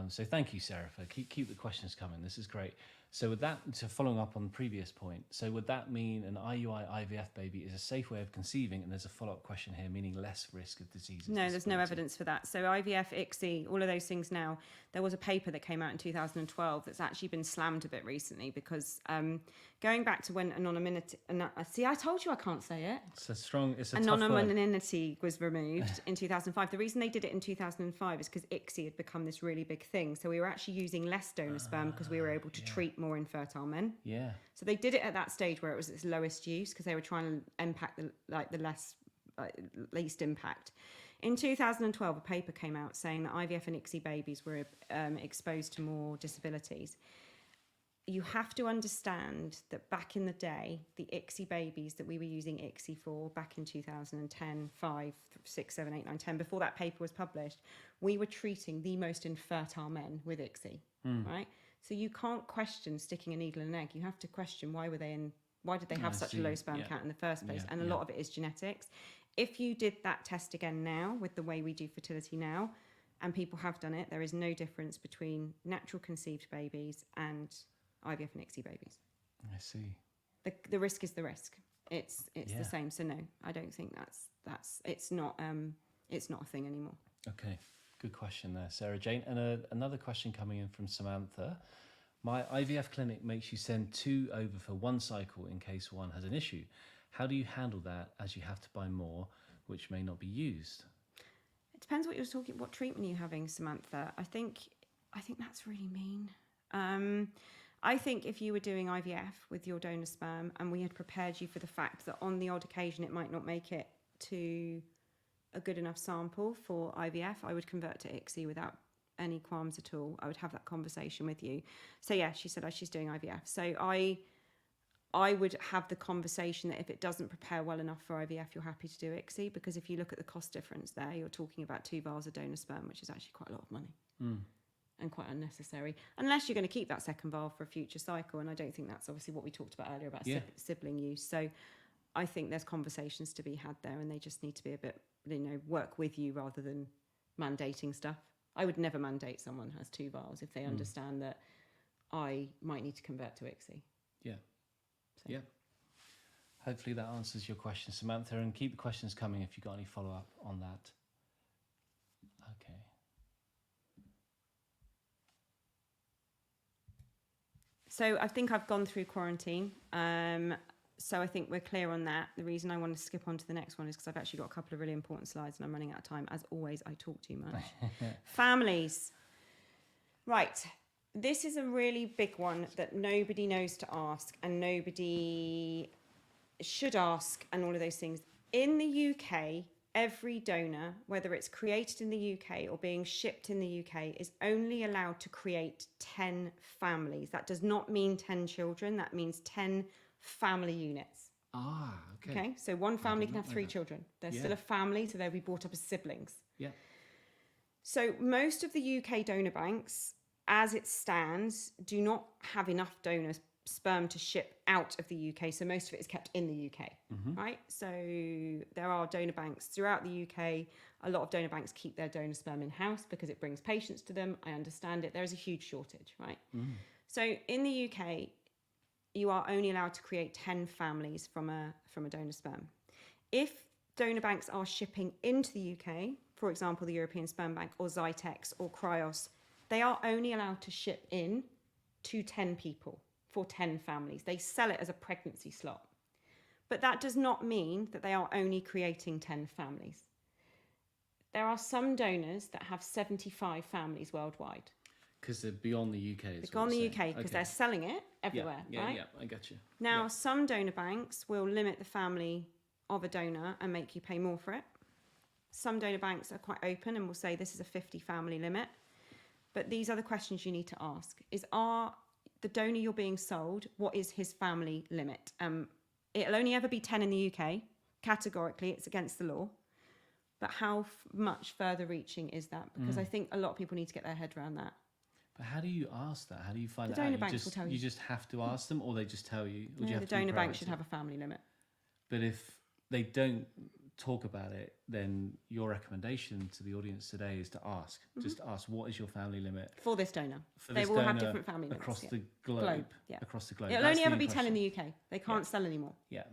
So thank you, Sarah, for keep the questions coming. This is great. So would that, so following up on the previous point, so would that mean an IUI IVF baby is a safe way of conceiving? And there's a follow-up question here, meaning less risk of diseases? No, there's no evidence for that. So IVF, ICSI, all of those things now. There was a paper that came out in 2012 that's actually been slammed a bit recently because going back to when anonymity... See, I told you I can't say it. It's a tough word. Anonymity was removed in 2005. The reason they did it in 2005 is because ICSI had become this really big thing. So we were actually using less donor sperm because we were able to treat more infertile men. Yeah. So they did it at that stage where it was its lowest use because they were trying to impact the least impact. In 2012, a paper came out saying that IVF and ICSI babies were exposed to more disabilities. You have to understand that back in the day, the ICSI babies that we were using ICSI for back in 2010, 5, 6, 7, 8, 9, 10, before that paper was published, we were treating the most infertile men with ICSI, right? So you can't question sticking a needle in an egg. You have to question why did they have such a low sperm count in the first place? And a lot of it is genetics. If you did that test again now with the way we do fertility now, and people have done it, there is no difference between natural conceived babies and IVF and ICSI babies. I see. The risk is the risk. It's the same. So no, I don't think that's it's not a thing anymore. Okay, good question there, Sarah Jane. And another question coming in from Samantha. My IVF clinic makes you send 2 over for 1 cycle in case one has an issue. How do you handle that as you have to buy more, which may not be used? It depends what treatment you're having, Samantha. I think that's really mean. I think if you were doing IVF with your donor sperm and we had prepared you for the fact that on the odd occasion it might not make it to a good enough sample for IVF, I would convert to ICSI without any qualms at all. I would have that conversation with you. So yeah, she said she's doing IVF. So I would have the conversation that if it doesn't prepare well enough for IVF, you're happy to do ICSI, because if you look at the cost difference there, you're talking about 2 vials of donor sperm, which is actually quite a lot of money. And quite unnecessary, unless you're going to keep that second vial for a future cycle. And I don't think that's obviously what we talked about earlier about sibling use. So I think there's conversations to be had there, and they just need to be a bit, work with you rather than mandating stuff. I would never mandate someone has 2 vials if they understand that I might need to convert to ICSI. Yeah. So. Yeah. Hopefully that answers your question, Samantha, and keep the questions coming if you've got any follow-up on that. Okay. So I think I've gone through quarantine. So I think we're clear on that. The reason I want to skip on to the next one is because I've actually got a couple of really important slides and I'm running out of time. As always, I talk too much. Families. Right. This is a really big one that nobody knows to ask and nobody should ask and all of those things. In the UK, every donor, whether it's created in the UK or being shipped in the UK, is only allowed to create 10 families. That does not mean 10 children. That means 10 family units. Ah, okay. Okay, so one family can have 3 children. They're still a family, so they'll be brought up as siblings. Yeah. So most of the UK donor banks, as it stands, do not have enough donors sperm to ship out of the UK, so most of it is kept in the UK, right? So there are donor banks throughout the UK. A lot of donor banks keep their donor sperm in-house because it brings patients to them. I understand it. There is a huge shortage, right? So in the UK, you are only allowed to create 10 families from a donor sperm. If donor banks are shipping into the UK, for example, the European Sperm Bank or Zytex or Cryos, they are only allowed to ship in to 10 people. For 10 families. They sell it as a pregnancy slot. But that does not mean that they are only creating 10 families. There are some donors that have 75 families worldwide. Because they're beyond the UK. They're beyond the UK because they're selling it everywhere, right? Yeah, I get you. Now, some donor banks will limit the family of a donor and make you pay more for it. Some donor banks are quite open and will say this is a 50 family limit. But these are the questions you need to ask. The donor you're being sold, what is his family limit? It'll only ever be 10 in the UK. Categorically, it's against the law. But how much further reaching is that? Because I think a lot of people need to get their head around that. But how do you ask that? How do you find that out? The donor banks will tell you. You just have to ask them, or they just tell you? No, the donor bank should have a family limit. But if they don't talk about it, then your recommendation to the audience today is to ask. Just ask, what is your family limit for this donor? for They this will have donor different family limits across yeah. the globe? Yeah. Across the globe. It'll That's only the ever be 10 in impression. the UK. They can't sell anymore. Yeah.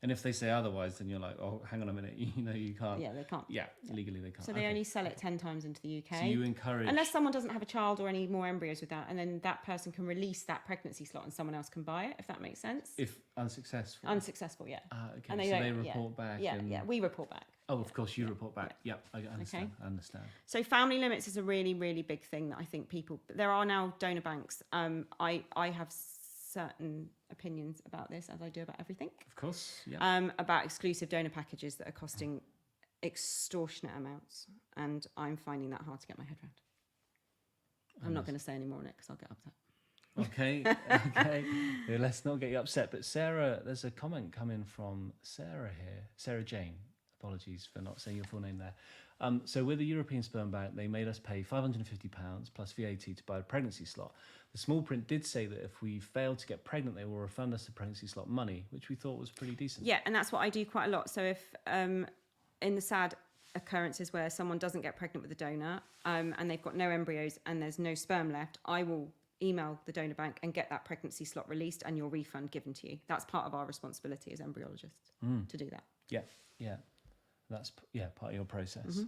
And if they say otherwise, then you're like, oh, hang on a minute, you know, you can't. Yeah, they can't. Yeah, legally they can't. So they only sell it 10 times into the UK. So you encourage... Unless someone doesn't have a child or any more embryos with that, and then that person can release that pregnancy slot and someone else can buy it, if that makes sense. If unsuccessful? Unsuccessful, yeah. Okay, And so they report back? Yeah, and... yeah, we report back. Oh, of course, you report back. Yep, I understand. Okay. I understand. So family limits is a really, really big thing that I think people... There are now donor banks. I have certain opinions about this, as I do about everything. Of course, yeah. About exclusive donor packages that are costing extortionate amounts, and I'm finding that hard to get my head around. I'm not going to say any more on it because I'll get upset. Okay, okay. Yeah, let's not get you upset. But Sarah, there's a comment coming from Sarah here. Sarah Jane. Apologies for not saying your full name there. So with the European Sperm Bank, they made us pay £550 plus VAT to buy a pregnancy slot. The small print did say that if we failed to get pregnant, they will refund us the pregnancy slot money, which we thought was pretty decent. Yeah, and that's what I do quite a lot. So if in the sad occurrences where someone doesn't get pregnant with a donor and they've got no embryos and there's no sperm left, I will email the donor bank and get that pregnancy slot released and your refund given to you. That's part of our responsibility as embryologists to do that. Yeah, yeah. That's part of your process.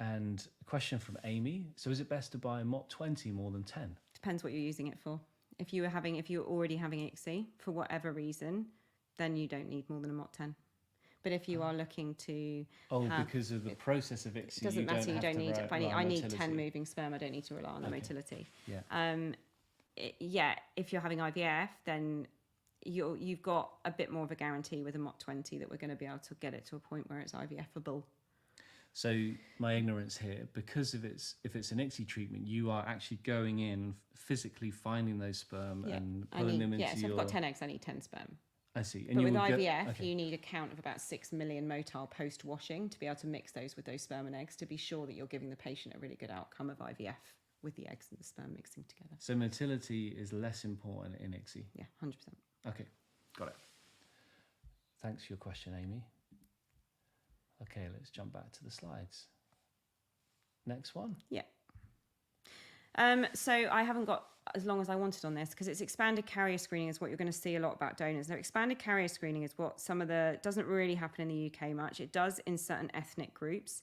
And a question from Amy. So is it best to buy Mott 20 more than 10? Depends what you're using it for. If you're already having ICSI for whatever reason, then you don't need more than a Mott 10. But if you are looking to because of the process of ICSI, it doesn't matter. You don't need it. I need 10 motility. moving sperm. I don't need to rely on the motility. Yeah. If you're having IVF, then you've got a bit more of a guarantee with a Mott 20 that we're going to be able to get it to a point where it's IVF-able. So my ignorance here, because if it's an ICSI treatment, you are actually going in physically finding those sperm and pulling them into so I've got 10 eggs. I need 10 sperm. I see. And but with IVF, you need a count of about 6 million motile post-washing to be able to mix those with those sperm and eggs to be sure that you're giving the patient a really good outcome of IVF with the eggs and the sperm mixing together. So motility is less important in ICSI? Yeah, 100%. Okay, got it. Thanks for your question, Amy. Okay, let's jump back to the slides. Next one. Yeah. So I haven't got as long as I wanted on this because it's expanded carrier screening is what you're going to see a lot about donors. Now, expanded carrier screening is what doesn't really happen in the UK much. It does in certain ethnic groups.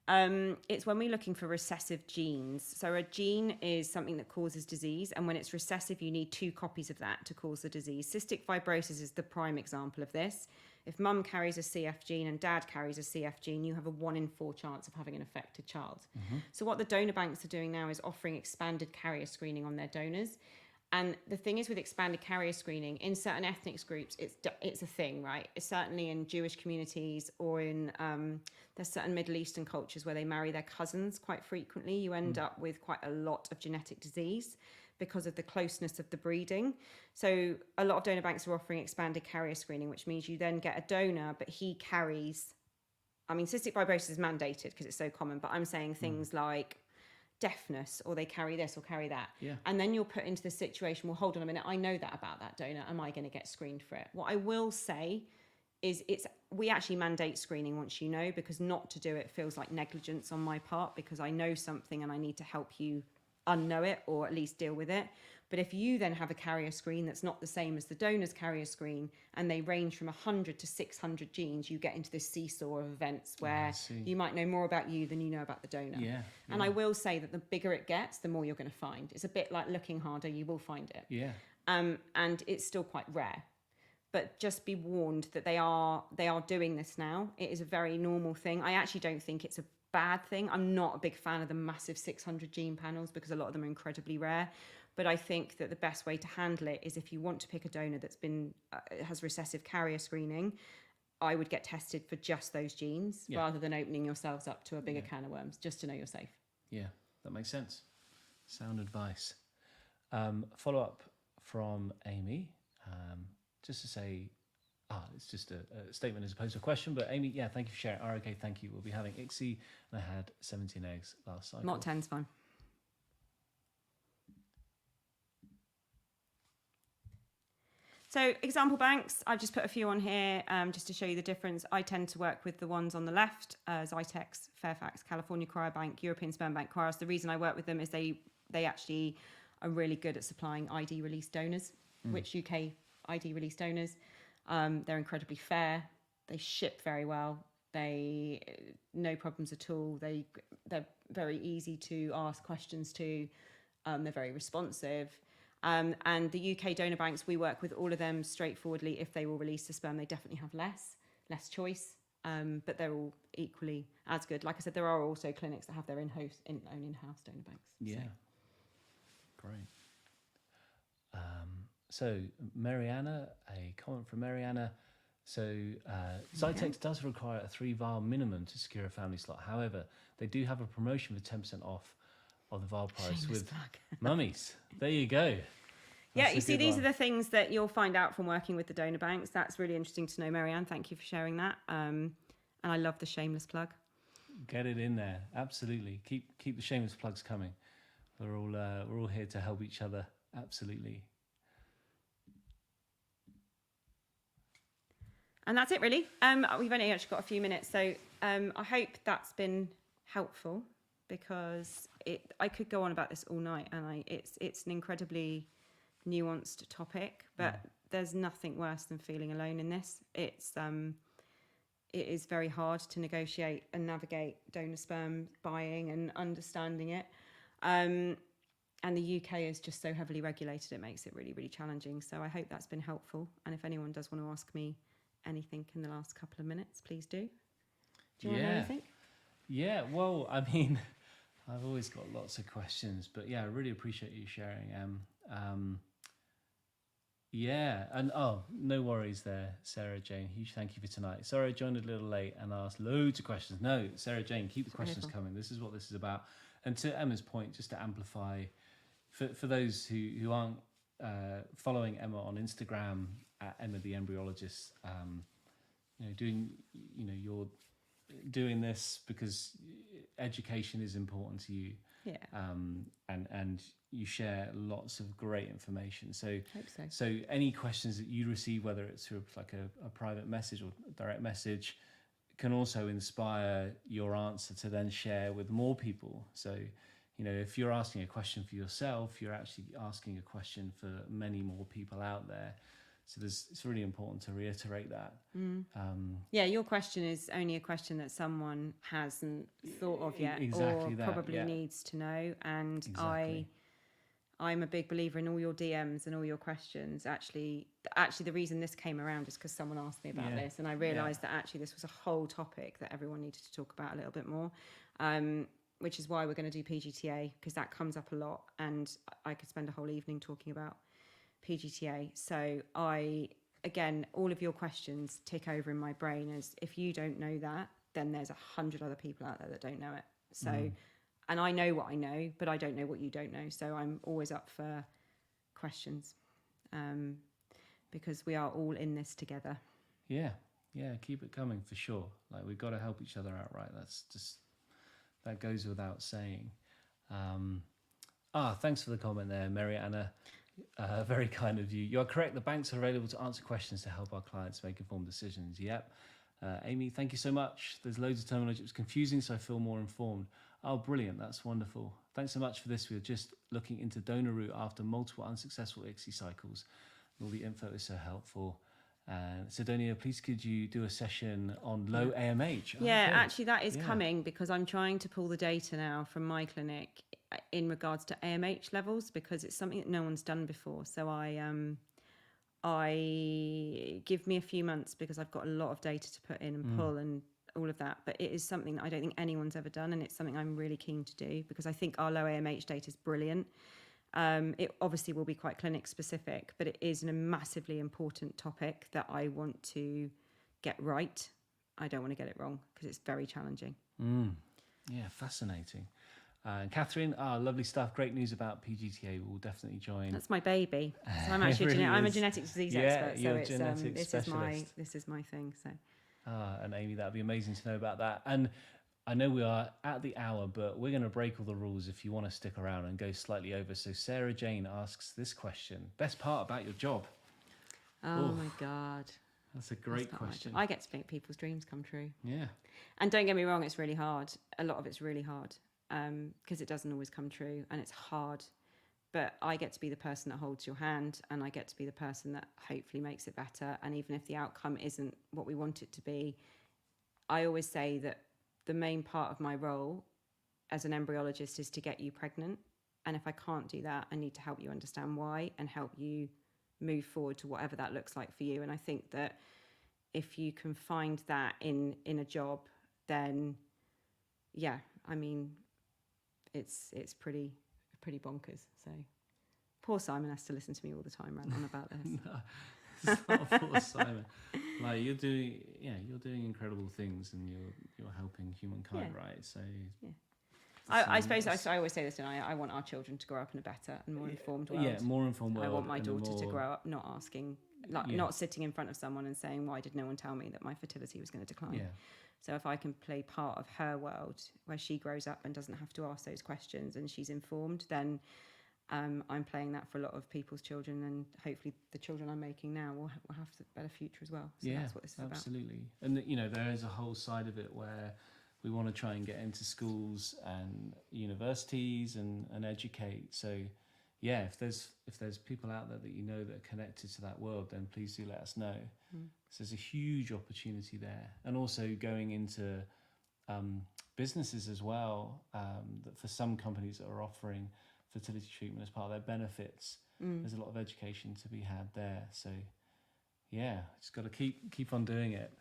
It's when we're looking for recessive genes. So a gene is something that causes disease, and when it's recessive, you need 2 copies of that to cause the disease. Cystic fibrosis is the prime example of this. If mum carries a CF gene and dad carries a CF gene, you have a 1 in 4 chance of having an affected child. So what the donor banks are doing now is offering expanded carrier screening on their donors. And the thing is with expanded carrier screening, in certain ethnic groups, it's a thing, right? It's certainly in Jewish communities or in there's certain Middle Eastern cultures where they marry their cousins quite frequently. You end up with quite a lot of genetic disease because of the closeness of the breeding. So a lot of donor banks are offering expanded carrier screening, which means you then get a donor, but he carries, cystic fibrosis is mandated because it's so common, but I'm saying things like deafness, or they carry this or carry that. Yeah. And then you're put into the situation, well, hold on a minute, I know that about that donor. Am I going to get screened for it? What I will say is we actually mandate screening once you know, because not to do it feels like negligence on my part because I know something and I need to help you unknow it or at least deal with it. But if you then have a carrier screen that's not the same as the donor's carrier screen and they range from 100 to 600 genes, you get into this seesaw of events where you might know more about you than you know about the donor. Yeah. And I will say that the bigger it gets, the more you're going to find. It's a bit like looking harder, you will find it. Yeah. And it's still quite rare. But just be warned that they are doing this now. It is a very normal thing. I actually don't think it's a bad thing. I'm not a big fan of the massive 600 gene panels because a lot of them are incredibly rare. But I think that the best way to handle it is if you want to pick a donor that's has recessive carrier screening, I would get tested for just those genes rather than opening yourselves up to a bigger can of worms, just to know you're safe. Yeah, that makes sense. Sound advice. Follow up from Amy, just to say, it's just a statement as opposed to a question, but Amy, thank you for sharing. Okay, thank you. We'll be having ICSI, and I had 17 eggs last cycle. Mott 10's fine. So example banks, I've just put a few on here just to show you the difference. I tend to work with the ones on the left, Zytex, Fairfax, California Cryobank, European Sperm Bank, Cryoros. The reason I work with them is they actually are really good at supplying ID release donors, which UK ID release donors. They're incredibly fair. They ship very well. They no problems at all. They're very easy to ask questions to. They're very responsive. And the UK donor banks, we work with all of them straightforwardly. If they will release the sperm, they definitely have less choice, but they're all equally as good. Like I said, there are also clinics that have their own in-house donor banks. Yeah, so. Great. So Mariana, a comment from Mariana. So Zytex does require a 3 vial minimum to secure a family slot. However, they do have a promotion for 10% off of the vial price Shameless with plug. mummies. There you go. Yeah, you see, these are the things that you'll find out from working with the donor banks. That's really interesting to know, Marianne. Thank you for sharing that. And I love the shameless plug. Get it in there. Absolutely. Keep the shameless plugs coming. We're all here to help each other. Absolutely. And that's it, really. We've only actually got a few minutes, so I hope that's been helpful, because I could go on about this all night, and it's an incredibly nuanced topic, but there's nothing worse than feeling alone in this. It is very hard to negotiate and navigate donor sperm buying and understanding it. And the UK is just so heavily regulated, it makes it really, really challenging. So I hope that's been helpful. And if anyone does want to ask me anything in the last couple of minutes, please do. Do you want to know anything? Yeah, well, I mean, I've always got lots of questions, but yeah, I really appreciate you sharing. Yeah, and no worries there, Sarah Jane. Huge thank you for tonight. Sorry I joined a little late and asked loads of questions. No, Sarah Jane, keep the questions coming. This is what this is about. And to Emma's point, just to amplify, for those who aren't following Emma on Instagram at Emma the Embryologist, you're doing this because education is important to you. Yeah. And you share lots of great information. So, hope so. So any questions that you receive, whether it's through like a private message or direct message, can also inspire your answer to then share with more people. So, if you're asking a question for yourself, you're actually asking a question for many more people out there. So it's really important to reiterate that. Yeah, your question is only a question that someone hasn't thought of yet, exactly or that, probably needs to know. And exactly. I'm a big believer in all your DMs and all your questions. Actually, the reason this came around is because someone asked me about this, and I realised that actually this was a whole topic that everyone needed to talk about a little bit more. Which is why we're going to do PGTA, because that comes up a lot, and I could spend a whole evening talking about PGTA. So again, all of your questions tick over in my brain as, if you don't know that, then there's 100 other people out there that don't know it. So, and I know what I know, but I don't know what you don't know. So I'm always up for questions, because we are all in this together. Yeah, keep it coming for sure. Like, we've got to help each other out, right? That goes without saying. Thanks for the comment there, Mariana. Very kind of you. You are correct. The banks are available to answer questions to help our clients make informed decisions. Yep. Amy, thank you so much. There's loads of terminology. It was confusing, so I feel more informed. Oh, brilliant. That's wonderful. Thanks so much for this. We're just looking into donor route after multiple unsuccessful ICSI cycles. All the info is so helpful. Sidonia, please could you do a session on low AMH? Yeah, actually that is coming, because I'm trying to pull the data now from my clinic in regards to AMH levels, because it's something that no one's done before. So I give me a few months, because I've got a lot of data to put in and pull and all of that. But it is something that I don't think anyone's ever done, and it's something I'm really keen to do, because I think our low AMH data is brilliant. It obviously will be quite clinic specific, but it is a massively important topic that I want to get right. I don't want to get it wrong, because it's very challenging. Yeah, fascinating. And Catherine, lovely stuff. Great news about PGTA. We'll definitely join. That's my baby. So I'm actually really I'm a genetic disease expert. So it's this is my thing. So. And Amy, that'd be amazing to know about that. And I know we are at the hour, but we're going to break all the rules if you want to stick around and go slightly over. So Sarah Jane asks this question: best part about your job? Oh Oof. my God. That's a great That's not my question. job. I get to make people's dreams come true. Yeah. And don't get me wrong, it's really hard. A lot of it's really hard because it doesn't always come true and it's hard. But I get to be the person that holds your hand and I get to be the person that hopefully makes it better. And even if the outcome isn't what we want it to be, I always say that the main part of my role as an embryologist is to get you pregnant. And if I can't do that, I need to help you understand why and help you move forward to whatever that looks like for you. And I think that if you can find that in a job, then yeah, I mean, it's pretty bonkers. So poor Simon has to listen to me all the time rant on about this. No, it's not for Simon. Like you're doing incredible things, and you're helping humankind, Yeah. right? So Yeah. I suppose I always say this, and I want our children to grow up in a better and more informed world. Yeah, more informed world. I want my and daughter to more- grow up not asking, not sitting in front of someone and saying, why did no one tell me that my fertility was going to decline? Yeah, So if I can play part of her world where she grows up and doesn't have to ask those questions and she's informed, then I'm playing that for a lot of people's children, and hopefully the children I'm making now will have a better future as well. So yeah, that's what this is absolutely. And there is a whole side of it where we want to try and get into schools and universities and educate. So yeah, if there's people out there that you know that are connected to that world, then please do let us know. So there's a huge opportunity there, and also going into businesses as well. That for some companies that are offering fertility treatment as part of their benefits, there's a lot of education to be had there. So yeah, just got to keep on doing it.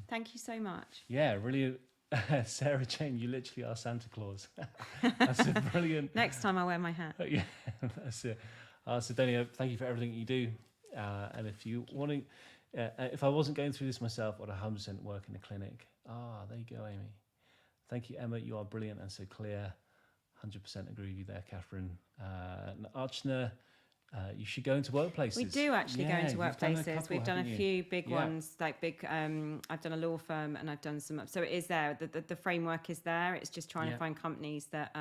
Thank you so much. Yeah, really. Sarah Jane, you literally are Santa Claus. That's a brilliant. Next time I wear my hat. Yeah, that's it. So Dania, thank you for everything you do. And if you want to, if I wasn't going through this myself, I'd 100% work in a clinic. There you go, Amy. Thank you, Emma. You are brilliant and so clear. 100% agree with you there, Catherine. Archana, you should go into workplaces. We do actually go into workplaces. We've done a few big Yeah. ones, like big. I've done a law firm and I've done some. So it is there. The framework is there. It's just trying to find companies that.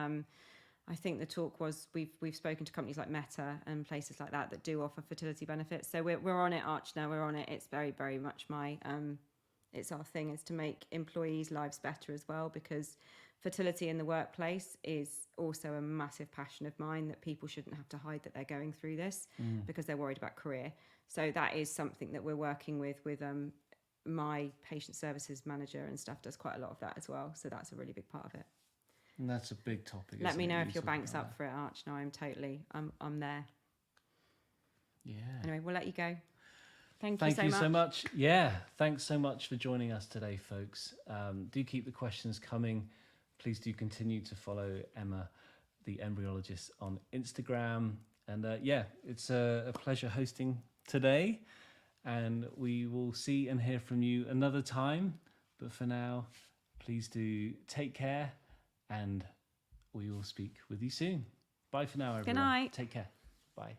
I think the talk was we've spoken to companies like Meta and places like that do offer fertility benefits. So we're on it, Archana. We're on it. It's very very much my. It's our thing is to make employees' lives better as well, because fertility in the workplace is also a massive passion of mine, that people shouldn't have to hide that they're going through this because they're worried about career. So that is something that we're working with my patient services manager and stuff does quite a lot of that as well. So that's a really big part of it. And that's a big topic. Let me isn't it? know You if your talk bank's about up for it, Arch. No, I'm there. that. Yeah. Anyway, we'll let you go. Thank Thank you so so much. Yeah, thanks so much for joining us today, folks. Do keep the questions coming. Please do continue to follow Emma, the embryologist, on Instagram. And it's a pleasure hosting today. And we will see and hear from you another time. But for now, please do take care, and we will speak with you soon. Bye for now, everyone. Good night. Take care. Bye.